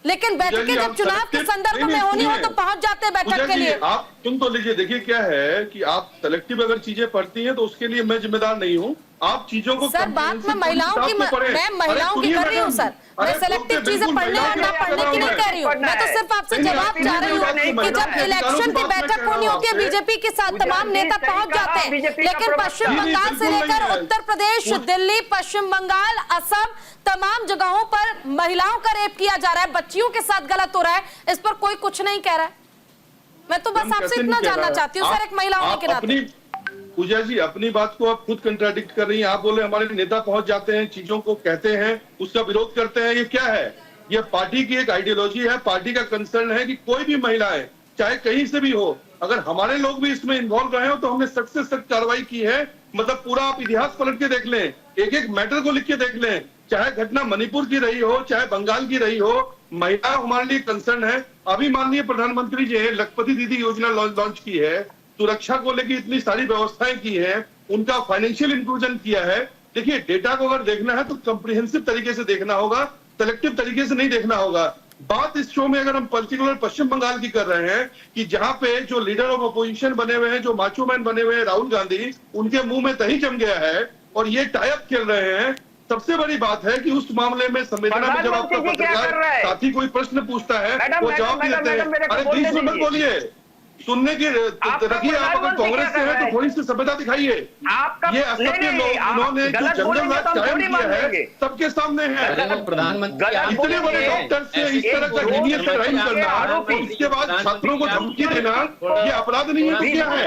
लेकिन बैठकें जब चुनाव के संदर्भ में होनी हो तो पहुंच जाते हैं बैठक के लिए। आप सुन तो लीजिए। देखिए क्या है कि आप सेलेक्टिव अगर चीजें पढ़ती हैं तो उसके लिए मैं जिम्मेदार नहीं हूँ। आप चीजों को सर बात में महिलाओं की, मैं महिलाओं की कर रही हूँ सर, मैं सेलेक्टिव चीजें पढ़ने और ना पढ़ने की नहीं कह रही हूँ। मैं तो सिर्फ आपसे जवाब चाह रही हूँ कि जब इलेक्शन की बैठक होनी होती है बीजेपी के साथ तमाम नेता पहुंच जाते हैं, लेकिन पश्चिम बंगाल से लेकर उत्तर प्रदेश, दिल्ली, पश्चिम बंगाल, असम, तमाम जगहों पर महिलाओं का रेप किया जा रहा है, बच्चियों के साथ गलत हो रहा है, इस पर कोई कुछ नहीं कह रहा है। मैं तो बस आपसे इतना जानना चाहती हूँ सर, एक महिला होने के नाते। पूजा जी, अपनी बात को आप खुद कंट्राडिक्ट कर रही हैं। आप बोले हमारे नेता पहुंच जाते हैं, चीजों को कहते हैं, उसका विरोध करते हैं। ये क्या है? ये पार्टी की एक आइडियोलॉजी है, पार्टी का कंसर्न है कि कोई भी महिलाएं चाहे कहीं से भी हो, अगर हमारे लोग भी इसमें इन्वॉल्व रहे हो तो हमने सख्त से सख्त कार्रवाई की है। मतलब पूरा आप इतिहास पलट के देख लें, एक एक मैटर को लिख के देख लें, चाहे घटना मणिपुर की रही हो, चाहे बंगाल की रही हो, महिला हमारे लिए कंसर्न है। अभी माननीय प्रधानमंत्री जी ने लखपति दीदी योजना लॉन्च की है, सुरक्षा को लेकर इतनी सारी व्यवस्थाएं की है, उनका फाइनेंशियल इंक्लूजन किया है। देखिए, डेटा को अगर देखना है तो कंप्रिहेंसिव तरीके से देखना होगा, सेलेक्टिव तरीके से नहीं देखना होगा। बात इस शो में अगर हम पर्टिकुलर पश्चिम बंगाल की कर रहे हैं कि जहां पे जो लीडर ऑफ अपोजिशन बने हुए हैं, जो माचो मैन बने हुए हैं राहुल गांधी, उनके मुंह में दही जम गया है और ये टाइप खेल रहे हैं। सबसे बड़ी बात है कि उस मामले में संवेदना में जब आपका पत्रकार साथी कोई प्रश्न पूछता है वो जवाब नहीं देते हैं। अरे बीच में मत बोलिए, सुनने की रखिए। आप अगर कांग्रेस से हैं तो थोड़ी सी सभ्यता दिखाइए। ये असत्य लोग इन्होंने जो जंगल राज कायम किया है सबके सामने है। प्रधानमंत्री इतने बड़े डॉक्टर से इस तरह का जीनियस से राइम करना और उसके बाद छात्रों को धमकी देना, ये अपराध नहीं है तो क्या है?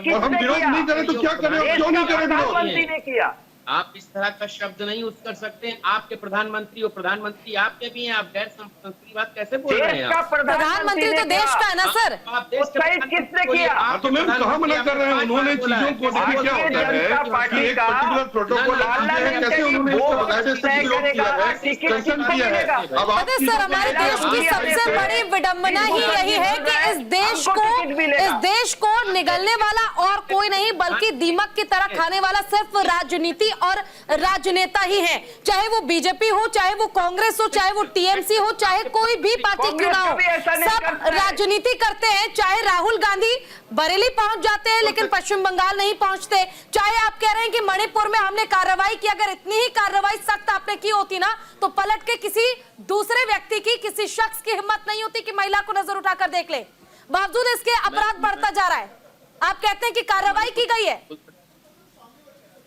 और हम विरोध नहीं करें तो क्या करें और क्यों नहीं करें विरोध? आप इस तरह का शब्द नहीं यूज कर सकते। आपके प्रधानमंत्री और प्रधानमंत्री आपके भी हैं, आप गैर संसदीय बात कैसे बोल रहे हैं? प्रधानमंत्री तो देश का है ना सर। आप देश किसने किया? तो मैम कहाँ मना कर रहे हैं? उन्होंने चीजों को देखिए क्या होता है कि एक पर्टिकुलर प्रोटोकॉल कैसे उन्होंने इसका बकायदे से विरोध किया है, कंसर्न किया है। अब आप सर हमारे देश की सबसे बड़ी विडंबना ही यही है कि इस देश को निगलने वाला और कोई नहीं बल्कि दीमक की तरह खाने वाला सिर्फ राजनीति और राजनेता ही हैं। चाहे वो बीजेपी हो, चाहे वो कांग्रेस हो, चाहे वो टीएमसी हो, चाहे कोई भी पार्टी क्यों ना हो, सब राजनीति करते हैं। चाहे राहुल गांधी बरेली पहुंच जाते हैं लेकिन पश्चिम बंगाल नहीं पहुंचते। चाहे आप कह रहे हैं कि मणिपुर में हमने कार्रवाई की, अगर इतनी ही कार्रवाई सख्त आपने की होती ना तो पलट के किसी दूसरे व्यक्ति की, किसी शख्स की हिम्मत नहीं होती कि महिला को नजर उठाकर देख ले। बावजूद इसके अपराध बढ़ता जा रहा है। आप कहते हैं कि कार्रवाई की गई है।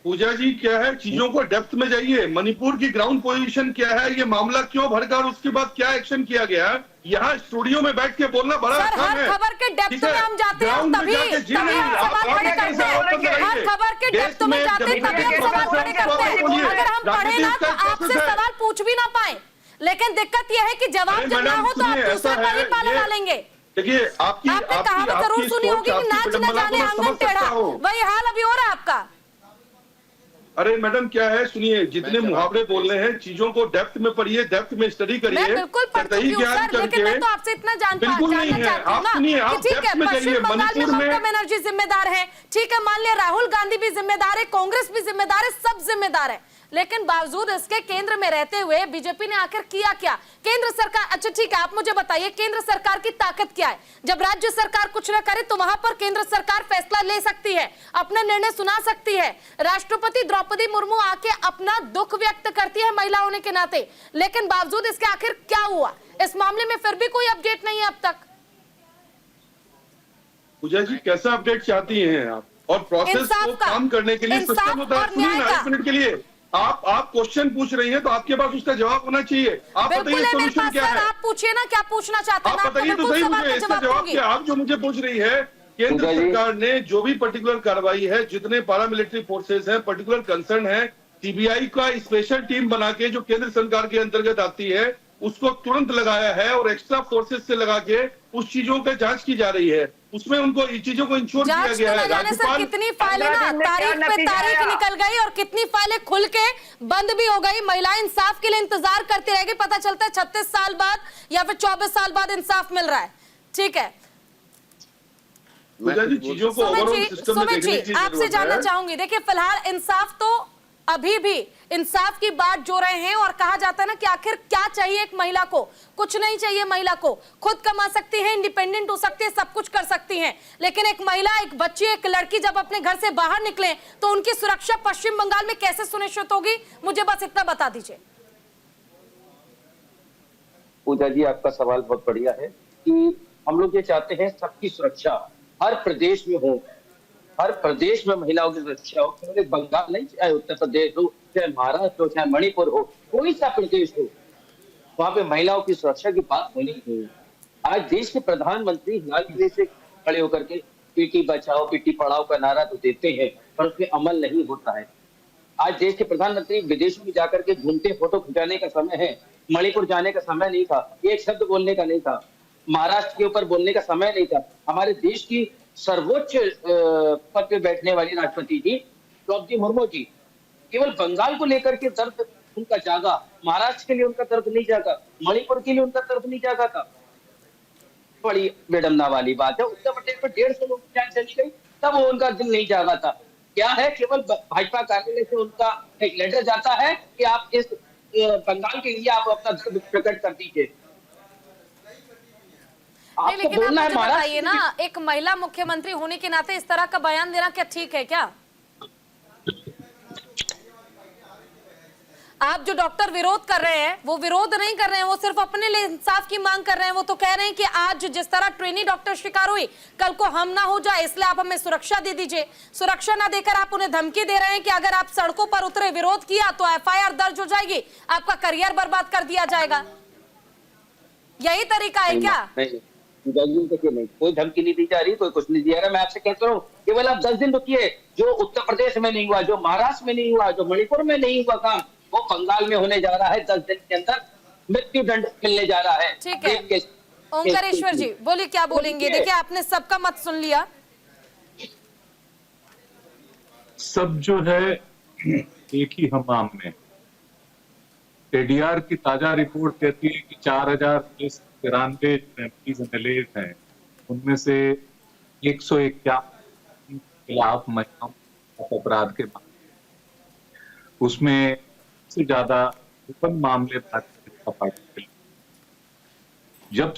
पूजा जी, क्या है, चीजों को डेप्थ में जाइए। मणिपुर की ग्राउंड पोजीशन क्या है, ये मामला क्यों भड़का और उसके बाद क्या एक्शन किया गया। यहाँ स्टूडियो में बैठ के बोलना बड़ा आसान है। हर खबर के डेप्थ में हम जाते हैं तभी हम सवाल खड़े करते हैं। हर खबर के डेप्थ में जाते हैं तभी हम सवाल खड़े करते हैं। अगर हम पढ़े ना तो आपसे सवाल पूछ भी ना पाए, लेकिन दिक्कत यह है कि जवाब जब ना हो तो आप दूसरे पर ही पाला डालेंगे। देखिए आपकी आपने कहावत जरूर सुनी होगी कि नाच न जाने आंगन टेढ़ा, वही हाल अभी हो रहा है आपका। अरे मैडम क्या है, सुनिए, जितने मुहावरे बोल रहे हैं चीजों को डेप्थ में पढ़िए, डेप्थ में स्टडी करिए। मैं बिल्कुल पढ़ चुकी हूं सर, लेकिन मैं तो आपसे इतना बिल्कुल नहीं जानना है। चाहती हूँ आप ना सुनिए, कि आप ठीक है, डेप्थ में पश्चिम जाइए। बंगाल में मणिपुर में ममता बनर्जी जिम्मेदार है, ठीक है, मान लिया राहुल गांधी भी जिम्मेदार है, कांग्रेस भी जिम्मेदार है, सब जिम्मेदार है, लेकिन बावजूद इसके केंद्र में रहते हुए बीजेपी ने आखिर किया क्या? केंद्र सरकार, अच्छा ठीक है, आप मुझे बताइए केंद्र सरकार की ताकत क्या है? जब राज्य सरकार कुछ न करे तो वहां पर केंद्र सरकार फैसला ले सकती है, अपना निर्णय सुना सकती है। राष्ट्रपति द्रौपदी मुर्मू आके अपना दुख व्यक्त करती है महिला होने के नाते, लेकिन बावजूद इसके आखिर क्या हुआ इस मामले में? फिर भी कोई अपडेट नहीं है अब तक। पूजा जी कैसा अपडेट चाहती हैं आप? और प्रोसेस को काम करने के लिए सिस्टम होता है। सुनिए ना, 1 मिनट के लिए आप क्वेश्चन पूछ रही हैं तो आपके पास उसका जवाब होना चाहिए। आप बताइए सोल्यूशन क्या है? आप पूछिए ना, क्या पूछना चाहते हैं? आप बताइए तो सही मुझे इसका जवाब क्या। आप जो मुझे पूछ रही है, केंद्र सरकार ने जो भी पर्टिकुलर कार्रवाई है, जितने पैरामिलिट्री फोर्सेस हैं, पर्टिकुलर कंसर्न है, सीबीआई का स्पेशल टीम बना के जो केंद्र सरकार के अंतर्गत आती है उसको तुरंत लगाया है और एक्स्ट्रा फोर्सेस से लगा के उस चीजों पे जांच की जा रही है। उसमें उनको इन चीजों को इंश्योर किया गया है। राज्यपाल कितनी फाइलें ना तारीख पे तारीख निकल गई और कितनी फाइलें खुल के बंद भी हो गई। महिलाएं इंसाफ के लिए इंतजार करती रहेगी, पता चलता है 36 साल बाद या फिर 24 साल बाद इंसाफ मिल रहा है। ठीक है, चीजों को ओवरऑल सिस्टम में देखने की आपसे जानना चाहूंगी, देखिए फिलहाल इंसाफ तो अभी भी इंसाफ की बात जो रहे हैं और कहा जाता है ना कि आखिर क्या चाहिए एक महिला को? कुछ नहीं चाहिए महिला को, खुद कमा सकती है, इंडिपेंडेंट हो सकती है, सब कुछ कर सकती हैं, लेकिन एक महिला, एक बच्ची, एक लड़की जब अपने घर से बाहर निकले तो उनकी सुरक्षा पश्चिम बंगाल में कैसे सुनिश्चित होगी? मुझे बस इतना बता दीजिए। पूजा जी आपका सवाल बहुत बढ़िया है कि हम लोग ये चाहते हैं सबकी सुरक्षा हर प्रदेश में हो, हर प्रदेश में महिलाओं की सुरक्षा हो। केवल बंगाल नहीं, चाहे उत्तर प्रदेश हो, चाहे महाराष्ट्र हो, चाहे मणिपुर हो, कोई सा प्रदेश हो, वहां पे महिलाओं की सुरक्षा की बात होनी चाहिए। आज देश के प्रधानमंत्री हिमाचल से खड़े होकर के बेटी बचाओ बेटी पढ़ाओ का नारा तो देते हैं, पर उसमें अमल नहीं होता है। आज देश के प्रधानमंत्री विदेशों में जाकर के घूमते फोटो खिंचाने का समय है, मणिपुर जाने का समय नहीं था, एक शब्द बोलने का नहीं था, महाराष्ट्र के ऊपर बोलने का समय नहीं था। हमारे देश की सर्वोच्च पद पे बैठने वाली राष्ट्रपति जी द्रौपदी मुर्मू जी केवल बंगाल को लेकर के दर्द उनका जागा, महाराष्ट्र के लिए उनका दर्द नहीं जागा, मणिपुर के लिए उनका दर्द नहीं जागा था। बड़ी बेडमना वाली बात है। उत्तर प्रदेश में 150 लोग की जान चली गई, तब वो उनका दिल नहीं जागा था। क्या है, केवल भाजपा कार्यालय से उनका एक लेटर जाता है कि आप इस बंगाल के लिए आप अपना दर्द प्रकट कर दीजिए। लेकिन आप मुझे बताइए ना, एक महिला मुख्यमंत्री होने के नाते इस तरह का बयान देना क्या ठीक है क्या? आप जो डॉक्टर विरोध कर रहे हैं वो विरोध नहीं कर रहे हैं, वो सिर्फ अपने लिए इंसाफ की मांग कर रहे हैं। वो तो कह रहे हैं कि आज जिस तरह ट्रेनी डॉक्टर शिकार हुई, कल को हम ना हो जाए, इसलिए आप हमें सुरक्षा दे दीजिए। सुरक्षा ना देकर आप उन्हें धमकी दे रहे हैं कि अगर आप सड़कों पर उतरे, विरोध किया तो FIR दर्ज हो जाएगी, आपका करियर बर्बाद कर दिया जाएगा। यही तरीका है क्या? देखिए नहीं, कोई धमकी नहीं दी जा रही, कोई कुछ नहीं दिया रहा। मैं आपसे कहता हूँ केवल आप 10 दिन रुकिए। जो उत्तर प्रदेश में नहीं हुआ, जो महाराष्ट्र में नहीं हुआ, जो मणिपुर में नहीं हुआ काम, वो बंगाल में होने जा रहा है। 10 दिन के अंदर मृत्यु दंड मिलने जा रहा है। ठीक है, ओंकारेश्वर जी बोलिए, क्या बोलेंगे? देखिए आपने सबका मत सुन लिया। सब जो है एक ही हमाम में। ADR की ताजा रिपोर्ट कहती है कि 4093 एमपीज MLAs हैं, उनमें से 151 खिलाफ महिलाओं अपराध के मामले, उसमें से ज्यादा ओपन मामले भारतीय जनता पार्टी के। जब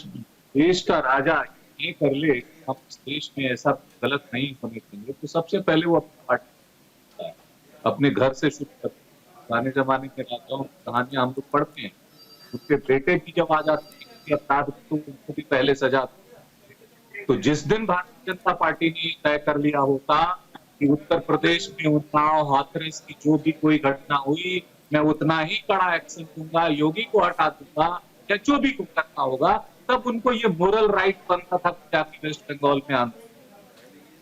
देश का राजा ये कर ले हम इस देश में ऐसा गलत नहीं होने देंगे, तो सबसे पहले वो अपनी पार्टी अपने घर से शुरू करते। पुराने जमाने के राजाओं की कहानियां हम लोग पढ़ते हैं, उसके बेटे की जब आ जाती है अपराध तो उनको भी पहले सजा। तो जिस दिन भारतीय जनता पार्टी ने तय कर लिया होता कि उत्तर प्रदेश में उन्नाव हाथरस की जो भी कोई घटना हुई, मैं उतना ही कड़ा एक्शन दूंगा, योगी को हटा दूंगा या जो भी कुछ करना होगा, तब उनको ये मोरल राइट बनता था जाके वेस्ट बंगाल में आना।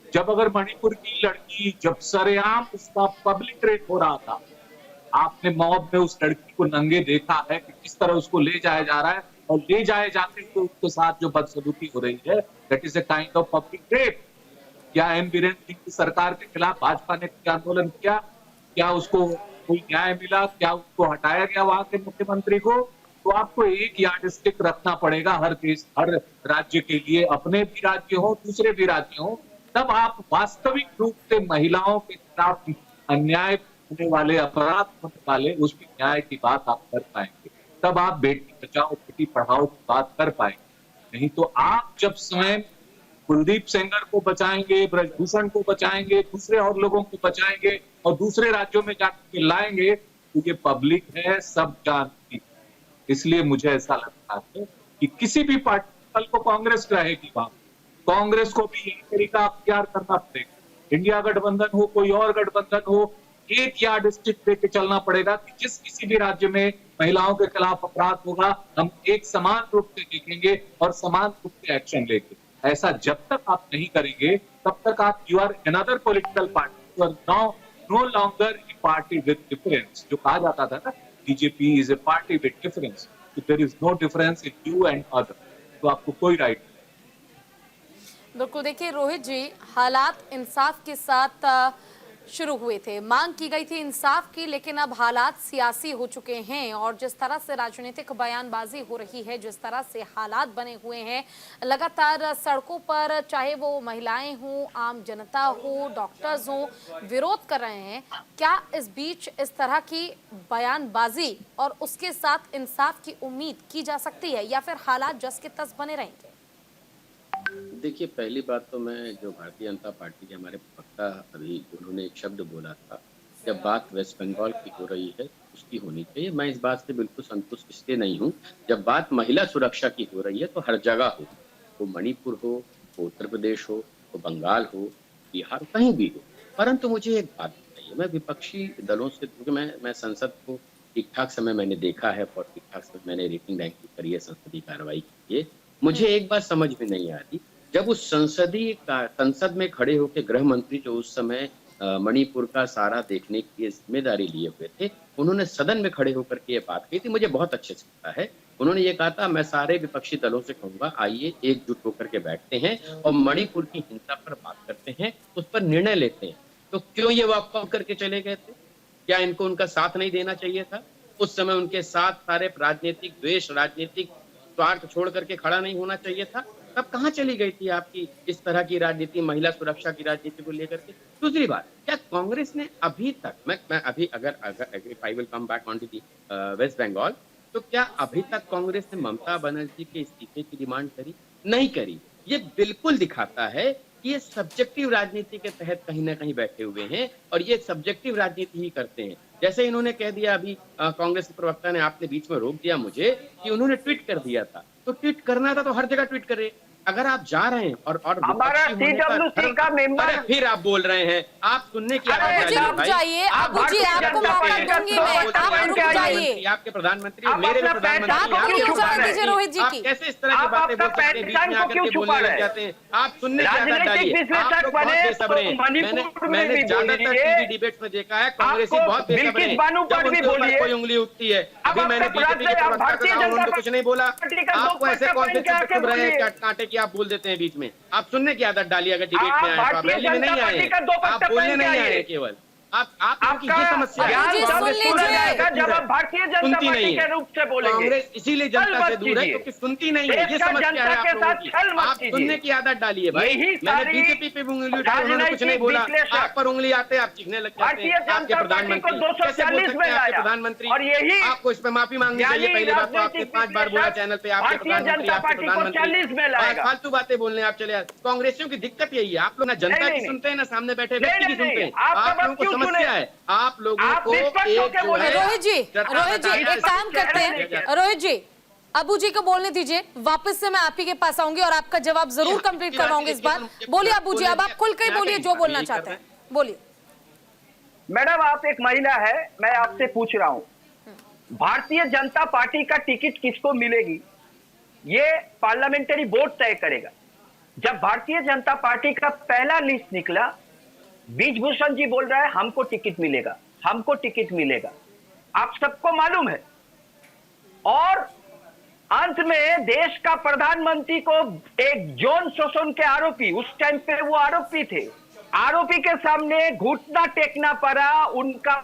जब अगर मणिपुर की लड़की जब सरेआम उसका पब्लिक रेप हो रहा था, आपने मॉब में उस लड़की को नंगे देखा है कि किस तरह उसको ले जाया जा रहा है, और ले जाए जाते हैं तो उसके साथ जो बदसलूकी हो रही है, that is a kind of public rape. क्या एम वीरेंद्र सिंह की सरकार के खिलाफ भाजपा ने आंदोलन किया? क्या उसको कोई न्याय मिला? क्या उसको हटाया गया वहां के मुख्यमंत्री को? तो आपको एक यार्डस्टिक रखना पड़ेगा हर देश, हर राज्य के लिए, अपने भी राज्य हो, दूसरे भी राज्य हो, तब आप वास्तविक रूप से महिलाओं के खिलाफ अन्याय होने वाले, अपराध होने वाले, उसकी न्याय की बात आप कर पाएंगे। तब आप बेटी बचाओ बेटी पढ़ाओ की बात कर पाएंगे। नहीं तो आप जब स्वयं कुलदीप सेंगर को बचाएंगे, ब्रजभूषण को बचाएंगे, दूसरे और लोगों को बचाएंगे और दूसरे राज्यों में जाकर लाएंगे, तो ये पब्लिक है, सब जानती है। इसलिए मुझे ऐसा लगता है कि किसी भी पार्टी, कल को कांग्रेस रहेगी वहां, कांग्रेस को भी यही तरीका अख्तियार करना पड़ेगा। इंडिया गठबंधन हो, कोई और गठबंधन हो, एक यार्डस्टिक लेके चलना पड़ेगा कि जिस किसी भी राज्य में महिलाओं के खिलाफ अपराध होगा, हम एक समान रूप से देखेंगे और समान रूप से एक्शन लेंगे। ऐसा जब तक आप नहीं करेंगे, तब तक आप you are another political party, you are now no longer a party with difference. जो कहा जाता था ना, BJP is a party with difference, there is no difference in you and other, तो आपको कोई राइट। बिल्कुल, देखिए रोहित जी, हालात इंसाफ के साथ शुरू हुए थे, मांग की गई थी इंसाफ की, लेकिन अब हालात सियासी हो चुके हैं और जिस तरह से राजनीतिक बयानबाजी हो रही है, जिस तरह से हालात बने हुए हैं, लगातार सड़कों पर चाहे वो महिलाएं हों, आम जनता हो, डॉक्टर्स हों, विरोध कर रहे हैं। क्या इस बीच इस तरह की बयानबाजी और उसके साथ इंसाफ की उम्मीद की जा सकती है या फिर हालात जस के तस बने रहेंगे? देखिए, पहली बात तो मैं, जो भारतीय जनता पार्टी के हमारे प्रवक्ता अभी उन्होंने एक शब्द बोला था, जब बात वेस्ट बंगाल की हो रही है उसकी होनी चाहिए। मैं इस बात से बिल्कुल संतुष्ट इसलिए नहीं हूँ। जब बात महिला सुरक्षा की हो रही है तो हर जगह हो, वो मणिपुर हो, उत्तर प्रदेश हो, तो बंगाल हो, बिहार, कहीं भी हो। परंतु मुझे एक बात बताइए, मैं विपक्षी दलों से, क्योंकि मैं संसद को ठीक ठाक समय मैंने देखा है और ठीक ठाक समय मैंने रेटिंग रैंकिंग करी है संसदीय कार्रवाई के लिए, मुझे एक बात समझ में नहीं आ रही। जब उस संसद में खड़े होकर गृह मंत्री, जो उस समय मणिपुर का सारा देखने की जिम्मेदारी लिए हुए थे, उन्होंने सदन में खड़े होकर के ये बात कही थी, मुझे बहुत अच्छे से पता है। उन्होंने ये कहा था, मैं सारे विपक्षी दलों से कहूंगा, आइए एकजुट होकर के बैठते हैं और मणिपुर की हिंसा पर बात करते हैं, उस पर निर्णय लेते हैं। तो क्यों ये वॉकआउट करके चले गए थे? क्या इनको उनका साथ नहीं देना चाहिए था? उस समय उनके साथ सारे राजनीतिक द्वेष, राजनीतिक स्वार्थ छोड़ करके खड़ा नहीं होना चाहिए था? तब कहाँ चली गई थी आपकी इस तरह की राजनीति, महिला सुरक्षा की राजनीति को लेकर के? दूसरी बात, क्या कांग्रेस ने अभी तक, मैं अभी अगर I will come back on to the West Bengal, तो क्या अभी तक कांग्रेस ने ममता बनर्जी के इस्तीफे की डिमांड करी? नहीं करी। ये बिल्कुल दिखाता है कि ये सब्जेक्टिव राजनीति के तहत कहीं ना कहीं बैठे हुए हैं और ये सब्जेक्टिव राजनीति ही करते हैं। जैसे इन्होंने कह दिया अभी, कांग्रेस के प्रवक्ता ने, आपने बीच में रोक दिया मुझे, कि उन्होंने ट्वीट कर दिया था। तो ट्वीट करना था तो हर जगह ट्वीट करे। अगर आप जा रहे हैं और हमारा CWC का मेंबर, फिर आप बोल रहे हैं, आप सुनने की जाइए, आपको मौका दूंगी मैं, आप रुक जाइए। आपके प्रधानमंत्री, मेरे प्रधानमंत्री, रोहित जी की कैसे इस तरह की बातें बोल सकते हैं? बीच में आकर के बोलने लग जाते हैं। आप सुनने की आदत डालिए। आप लोग बहुत बेसब्र हैं। मैंने ज्यादातर टीवी डिबेट्स में देखा है, कांग्रेसी बहुत बेसब्र हैं। जब उनके ऊपर कोई उंगली उठती है, अभी मैंने बीजेपी के प्रवक्ता को कहा, उन्होंने कुछ नहीं बोला। आपको ऐसे कौन से चुप रहे हैं कांटे की आप बोल देते हैं बीच में? आप सुनने की आदत डालिए। अगर डिबेट में आए, आप रैली में नहीं आए, आप बोलने नहीं आए, केवल आपकी ये समस्या है। जब आप भारतीय जनता पार्टी के रूप से बोलेंगे, कांग्रेस इसीलिए जनता से दूर है क्योंकि सुनती नहीं है। ये समस्या है आप लोगों की। आप सुनने की आदत डालिए भाई। मैंने बीजेपी पे उंगली उठाई, उन्होंने कुछ नहीं बोला। आप पर उंगली आते आप चीखने लग जाते हैं। आपके प्रधानमंत्री कैसे बोल सकते हैं? आपके प्रधानमंत्री, आपको इस पे माफी मांगनी चाहिए। पहली बात तो आपने 5 बार बोला चैनल पे, आपके प्रधानमंत्री फालतू बातें बोलने आप चले। कांग्रेसियों की दिक्कत यही है, आप लोग ना जनता की सुनते हैं ना सामने बैठे व्यक्ति की सुनते हैं। आप लोगों को समस्या है, आप लोगों को रोहित जी एक काम करते हैं, रोहित जी अबू जी को बोलने दीजिए, वापस से मैं आप ही के पास आऊंगी और आपका जवाब जरूर कंप्लीट करवाऊंगी इस बार। बोलिए अबू जी, अब आप खुल कर बोलिए जो बोलना चाहते हैं, बोलिए। मैडम, आप एक महिला है, मैं आपसे पूछ रहा हूं, भारतीय जनता पार्टी का टिकट किसको मिलेगी ये पार्लियामेंट्री बोर्ड तय करेगा। जब भारतीय जनता पार्टी का पहला लिस्ट निकला, ब्रिजभूषण जी बोल रहा है हमको टिकट मिलेगा, हमको टिकट मिलेगा। आप सबको मालूम है। और अंत में देश का प्रधानमंत्री को एक यौन शोषण के आरोपी, उस टाइम पे वो आरोपी थे, आरोपी के सामने घुटना टेकना पड़ा, उनका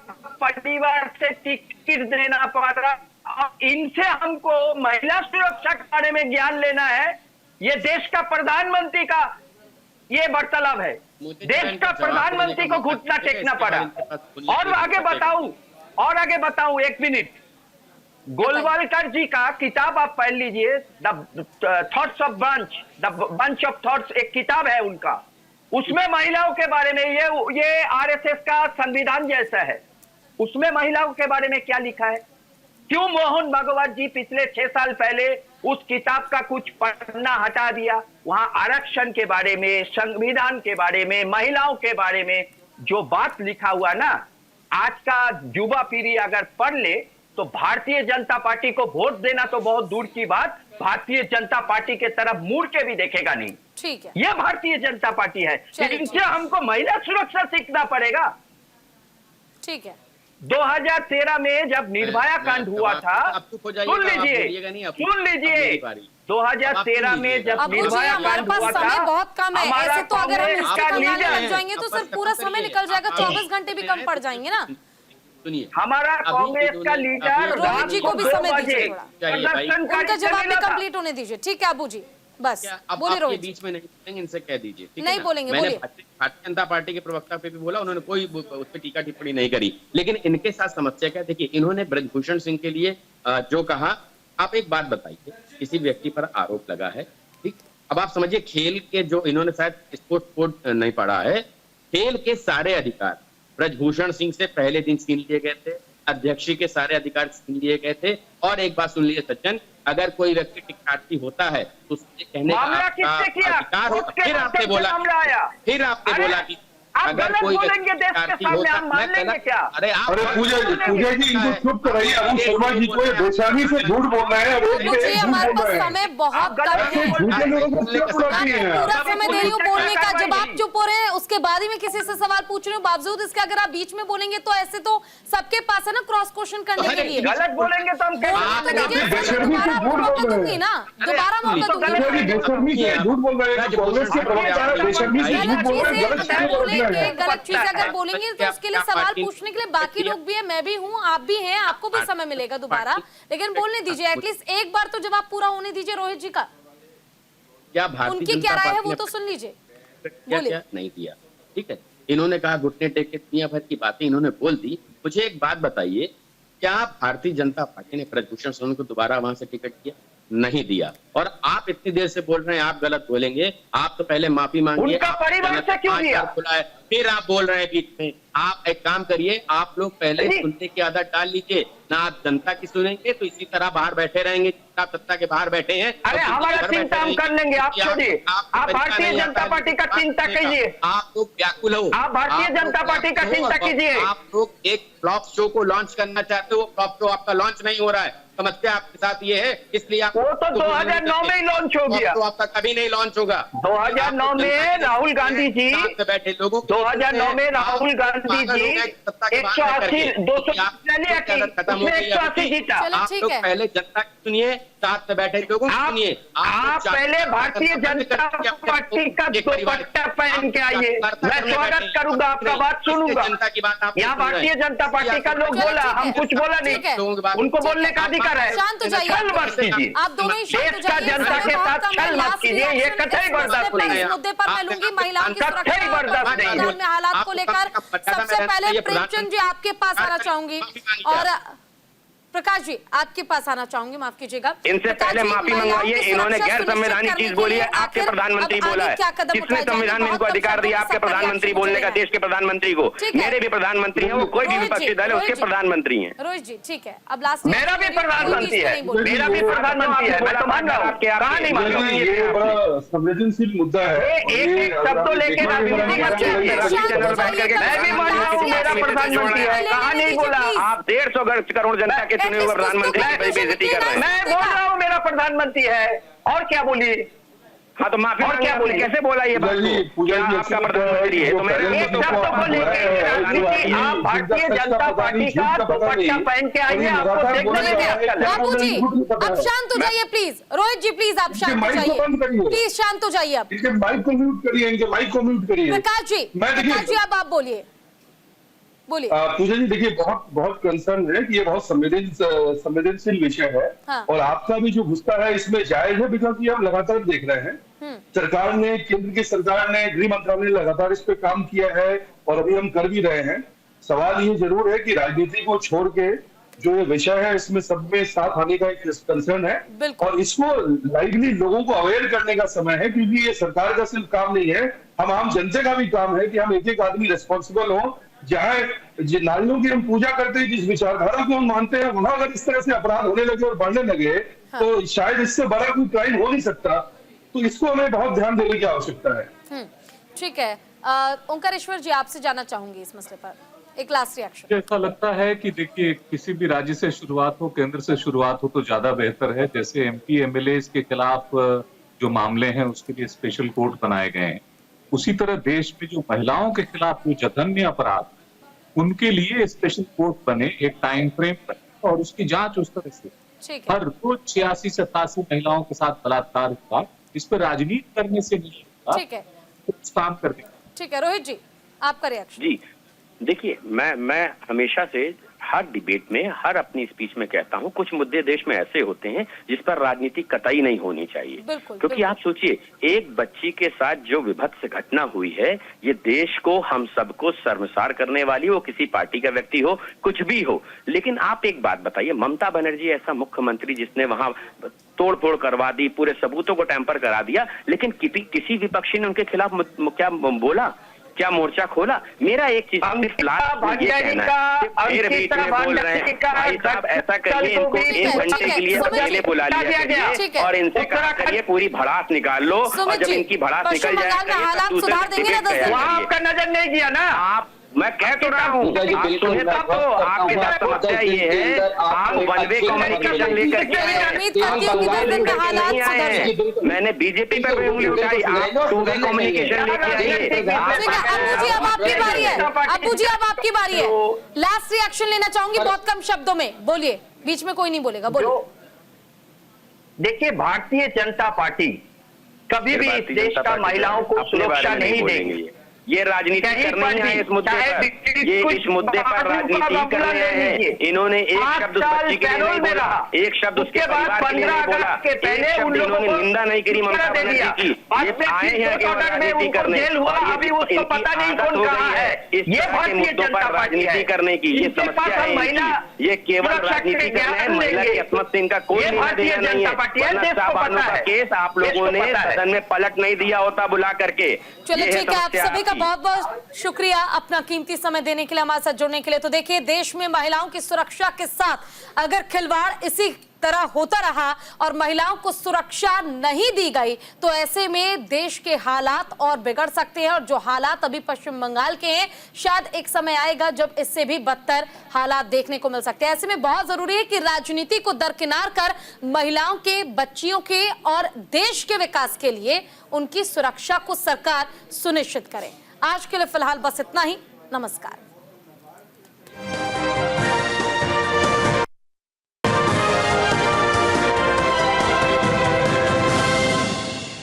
परिवार से टिकट देना पड़ा। इनसे हमको महिला सुरक्षा के बारे में ज्ञान लेना है। ये देश का प्रधानमंत्री का ये वार्तालाप है। देश का प्रधानमंत्री को घुटना टेकना पड़ा। और आगे बताऊं 1 मिनट, गोलवालकर जी का किताब आप पढ़ लीजिए, the thoughts of bunch of thoughts, एक किताब है उनका, उसमें महिलाओं के बारे में, ये आरएसएस का संविधान जैसा है, उसमें महिलाओं के बारे में क्या लिखा है। क्यों मोहन भागवत जी पिछले 6 साल पहले उस किताब का कुछ पन्ना हटा दिया। वहां आरक्षण के बारे में, संविधान के बारे में, महिलाओं के बारे में जो बात लिखा हुआ ना, आज का युवा पीढ़ी अगर पढ़ ले तो भारतीय जनता पार्टी को वोट देना तो बहुत दूर की बात, भारतीय जनता पार्टी के तरफ मुड़ के भी देखेगा नहीं। ठीक है, यह भारतीय जनता पार्टी है, इनसे हमको महिला सुरक्षा सीखना पड़ेगा। ठीक है, 2013 में जब निर्भया कांड हुआ था, सुन लीजिए 2013 में जब अब मुझे निर्भया हमारे कांड पास हुआ समय था, बहुत कम है, ऐसे तो अगर हम इसके का कमाने लग लीडर, जाएंगे तो सर पूरा समय निकल जाएगा, 24 घंटे भी कम पड़ जाएंगे ना। सुनिए, हमारा कांग्रेस का लीडर रोहित जी को भी समय दीजिए थोड़ा, प्रदर्शनकारी उनका जवाब भी चलेगा था। कंप्लीट होने दीजिए। ठीक है अबू जी, बस अब बोलिए आपके रोहित जी। बीच में नहीं बोलेंगे, इनसे कह दीजिए, ठीक है नहीं ना? बोलेंगे, मैंने बोलिए। भारतीय जनता पार्टी के प्रवक्ता पे भी बोला, उन्होंने कोई उस पर टीका टिप्पणी नहीं करी, लेकिन इनके साथ समस्या क्या, देखिए इन्होंने ब्रजभूषण सिंह के लिए जो कहा, आप एक बात बताइए, किसी व्यक्ति पर आरोप लगा है, ठीक, अब आप समझिए खेल के जो इन्होंने शायद स्पोर्ट्स कोड नहीं पढ़ा है, खेल के सारे अधिकार ब्रजभूषण सिंह से पहले दिन छीन लिए गए थे, अध्यक्ष के सारे अधिकार छीन लिए गए थे। और एक बात सुन लीजिए सज्जन, अगर कोई व्यक्ति टिकटार्थी होता है तो उससे कहने का मामला किससे किया? अधिकार होता। उसके फिर आपने माध्यम से बोला मामला आया। फिर आपने अरे, बोला कि आप अगर गलत कोई बोलेंगे देश के टिकटार्थी सामने, होता, हम मान मैं लेंगे गलत- क्या? अरे आप पूजा जी इनको चुप कराइए, अभी शर्मा जी को ये बेशर्मी से झूठ बोल रहे हैं, रोज अबू पे जी झूठ हमारे बोल पास रहे हैं। समय बहुत कम है, झूठे लोगों को क्यों बुलाती हैं आप? पूरा समय दे रही हूँ बोलने का, जब आप चुप हो रहे हैं उसके बाद ही मैं किसी से सवाल पूछ रही हूँ, बावजूद इसके अगर आप बीच में बोलेंगे तो ऐसे तो सबके पास है ना क्रॉस क्वेश्चन करने के लिए। गलत बोलेंगे तो हम बोलने तो दीजिए, बेशर्मी से दोबारा झूठ मौका बोल रहे दूंगी हैं। ना, दोबारा मौका दूंगी। पूजा जी बेशर्मी से झूठ बोल रहे हैं, कांग्रेस के प्रवक्ता बेशर्मी से झूठ बोल रहे हैं, गलत चीजें बोल रहे हैं। गलत चीजें अगर बोलेंगे तो उसके लिए सवाल पूछने के लिए बाकी लोग भी है, मैं भी हूँ, आप भी हैं, आपको भी समय मिलेगा दोबारा, लेकिन बोलने दीजिए, एटलीस्ट एक बार तो जवाब पूरा होने दीजिए रोहित जी का। क्या भारतीय उनकी जनता क्या राय है पार्टी वो ने तो सुन लीजिए, क्या बोलिए। क्या नहीं दिया, ठीक है, इन्होंने कहा घुटने टेक के दुनिया भर की बातें इन्होंने बोल दी। मुझे एक बात बताइए, क्या भारतीय जनता पार्टी ने ब्रजभूषण सिंह को दोबारा वहां से टिकट दिया? नहीं दिया। और आप इतनी देर से बोल रहे हैं आप गलत बोलेंगे, आप तो पहले माफी मांगिए। उनका परिवार से क्यों दिया? फिर आप बोल रहे हैं बीच में। आप एक काम करिए, आप लोग पहले सुनने की आदत डाल लीजिए ना, आप जनता की सुनेंगे तो इसी तरह बाहर बैठे रहेंगे, आप सत्ता के बाहर बैठे हैं। अरे हमारा चिंता हम कर लेंगे, आप छोड़िए, आप भारतीय जनता पार्टी का चिंता कीजिए, आप लोग व्याकुल हो, आप भारतीय जनता पार्टी का चिंता कीजिए। आप लोग एक फ्लॉप शो को लॉन्च करना चाहते हो, फ्लॉप शो आपका लॉन्च नहीं हो रहा है, समस्या आपके साथ ये है, इसलिए आप वो तो 2009 में ही लॉन्च हो गया, तो आपका कभी नहीं लॉन्च होगा। 2009 में राहुल गांधी जी, साथ में बैठे लोगों 2009 में राहुल गांधी जी 180 200 उसमें 180 जीता। चलो, आप ठीक लोग है। पहले जनता की सुनिए, साथ में बैठे लोगों की सुनिए। आप पहले भारतीय जनता पार्टी का दुपट्टा पहन के आइए, मैं स्वागत करूंगा, आपका बात सुनूंगा। जनता की बात आप यहाँ भारतीय जनता पार्टी का लोग बोला, हम कुछ बोला ठीक है। नहीं, उनको बोलने का अधिकार है। शांत हो जाइए, छल मत कीजिए, आप दोनों ही शांत हो देश का जाइए। जनता के साथ छल मत कीजिए, ये कतई बर्दाश्त नहीं है। इस मुद्दे पर मैं लूंगी महिलाओं की कतई सुरक्षा और बर्दाश्त नहीं है। में हालात को लेकर। सबसे पहले प्रेमचंद जी आपके पास आना चाहूंगी, और प्रकाश जी आपके पास आना चाहूंगी, माफ कीजिएगा। इनसे पहले माफी मंगवाइए, इन्होंने गैर संवैधानिक चीज बोली है, आपके प्रधानमंत्री बोला है, किसने संविधान में इनको अधिकार दिया आपके प्रधानमंत्री बोलने का, देश के प्रधानमंत्री को? मेरे भी प्रधानमंत्री हैं, वो कोई भी विपक्षी दल है उसके प्रधानमंत्री हैं। रोहित जी ठीक है, अब लास्ट मेरा भी प्रधानमंत्री है, मेरा भी प्रधानमंत्री है, मैं तो मान रहा हूँ, कहाँ नहीं मान रहा हूँ। ये बड़ा संवेदनशील मुद्दा है। एक शब्द लेके ना विरोधी मत कीजिए। मैं भी मान रहा हूँ मेरा प्रधानमंत्री है, कहाँ नहीं बोला। आप 150 करोड़ जनता के चुने हुए प्रधानमंत्री की बेइज्जती कर रहे हैं। मैं बोल रहा हूँ मेरा प्रधानमंत्री है, और क्या बोलिए। हाँ तो माफी और क्या बोले, कैसे बोला ये बात को? क्या आपका प्रधानमंत्री है? तो मेरे एक शब्द को लेकर राजनीति, आप भारतीय जनता पार्टी का दुपट्टा पहन के आइए, आपको देखने में क्या अच्छा लगे। बाबू जी आप शांत हो जाइए प्लीज। रोहित जी प्लीज आप शांत हो जाइए, प्लीज शांत हो जाइए। आप इनके माइक को म्यूट करिए, इनके माइक को म्यूट करिए। प्रकाश जी अब आप बोलिए। पूजा जी देखिए, बहुत कंसर्न है कि ये बहुत संवेदनशील विषय है। हाँ। और आपका भी जो गुस्सा है इसमें जायज है, बिकॉज ये हम लगातार देख रहे हैं। सरकार ने, केंद्र की सरकार ने, गृह मंत्रालय ने लगातार इस पे काम किया है और अभी हम कर भी रहे हैं। सवाल ये जरूर है कि राजनीति को छोड़ के जो ये विषय है इसमें सब में साथ आने का एक कंसर्न है और इसको लाइवली लोगों को अवेयर करने का समय है, क्योंकि ये सरकार का सिर्फ काम नहीं है, हम आम जनता का भी काम है कि हम एक एक आदमी रिस्पॉन्सिबल हो। जहाँ नारियों की हम पूजा करते हैं, जिस विचारधारा को हम मानते हैं, वहां अगर इस तरह से अपराध होने लगे और बढ़ने लगे तो शायद इससे बड़ा कोई क्राइम हो नहीं सकता। तो इसको हमें बहुत ध्यान देने की आवश्यकता है। ठीक है, ओंकारेश्वर जी आपसे जानना चाहूंगी इस मसले पर एक लास्ट रिएक्शन। ऐसा लगता है कि देखिए, किसी भी राज्य से शुरुआत हो, केंद्र से शुरुआत हो तो ज्यादा बेहतर है। जैसे एमपी एमएलए के खिलाफ जो मामले हैं उसके लिए स्पेशल कोर्ट बनाए गए हैं, उसी तरह देश में जो महिलाओं के खिलाफ जो जघन्य अपराध उनके लिए स्पेशल कोर्ट बने, एक टाइम फ्रेम बने और उसकी जांच उस तरह से। हर रोज 86-87 महिलाओं के साथ बलात्कार हुआ, इस पर राजनीति करने से नहीं होगा। ठीक है, कुछ काम करने। ठीक है, रोहित जी आपका रिएक्शन। जी देखिए, मैं हमेशा से हर डिबेट में, हर अपनी स्पीच में कहता हूं, कुछ मुद्दे देश में ऐसे होते हैं जिस पर राजनीति कतई नहीं होनी चाहिए। क्योंकि आप सोचिए, एक बच्ची के साथ जो विभत्स घटना हुई है, ये देश को, हम सबको शर्मसार करने वाली, वो किसी पार्टी का व्यक्ति हो, कुछ भी हो। लेकिन आप एक बात बताइए, ममता बनर्जी ऐसा मुख्यमंत्री जिसने वहां तोड़फोड़ करवा दी, पूरे सबूतों को टैंपर करा दिया, लेकिन किसी विपक्षी ने उनके खिलाफ क्या बोला, क्या मोर्चा खोला? मेरा एक चीज फिर भी बोल रहे हैं, भाई साहब ऐसा करिए, इनको 1 घंटे के लिए पहले बुला लिया करिए और इनसे कहा करिए पूरी भड़ास निकाल लो, और जब इनकी भड़ास निकल जाए, वहाँ आपका नजर नहीं किया ना। आप, मैं कह तो रहा हूँ, तो आपकी तरफ समस्या ये है, आप वन वे कम्युनिकेशन लेकर के मैंने बीजेपी पर भी उंगली उठाई, आप 2 वे कम्युनिकेशन लेकर आइए। अबू जी अब आपकी बारी है, अबू जी अब आपकी बारी है। लास्ट रिएक्शन लेना चाहूंगी, बहुत कम शब्दों में बोलिए, बीच में कोई नहीं बोलेगा, बोलिए। देखिए, भारतीय जनता पार्टी कभी भी इस देश का महिलाओं को सुरक्षा नहीं देगी। ये राजनीति करने ही है इस मुद्दे पर, ये इस मुद्दे पर राजनीति करने हैं। इन्होंने एक शब्द उस बच्ची के लिए नहीं बोला, एक शब्द उसके परिवार के लिए नहीं बोला, एक शब्द इन्होंने निंदा नहीं करी ममता बनर्जी की। ये आए हैं केवल राजनीति करने, अभी उसको पता नहीं कौन कहा है इस तरह के मुद्दों पर राजनीति करने की। ये समस्या है, ये केवल राजनीति करना है, महिला की असमत से इनका कोई लेना देना नहीं है। का केस आप लोगों ने सदन में पलट नहीं दिया होता बुला करके। चलो ठीक है, आप सभी का बहुत बहुत शुक्रिया अपना कीमती समय देने के लिए, हमारे साथ जुड़ने के लिए। तो देखिए, देश में महिलाओं की सुरक्षा के साथ अगर खिलवाड़ इसी तरह होता रहा और महिलाओं को सुरक्षा नहीं दी गई तो ऐसे में देश के हालात और बिगड़ सकते हैं। और जो हालात अभी पश्चिम बंगाल के हैं, शायद एक समय आएगा जब इससे भी बदतर हालात देखने को मिल सकते हैं। ऐसे में बहुत जरूरी है कि राजनीति को दरकिनार कर महिलाओं के, बच्चियों के और देश के विकास के लिए उनकी सुरक्षा को सरकार सुनिश्चित करे। आज के लिए फिलहाल बस इतना ही। नमस्कार।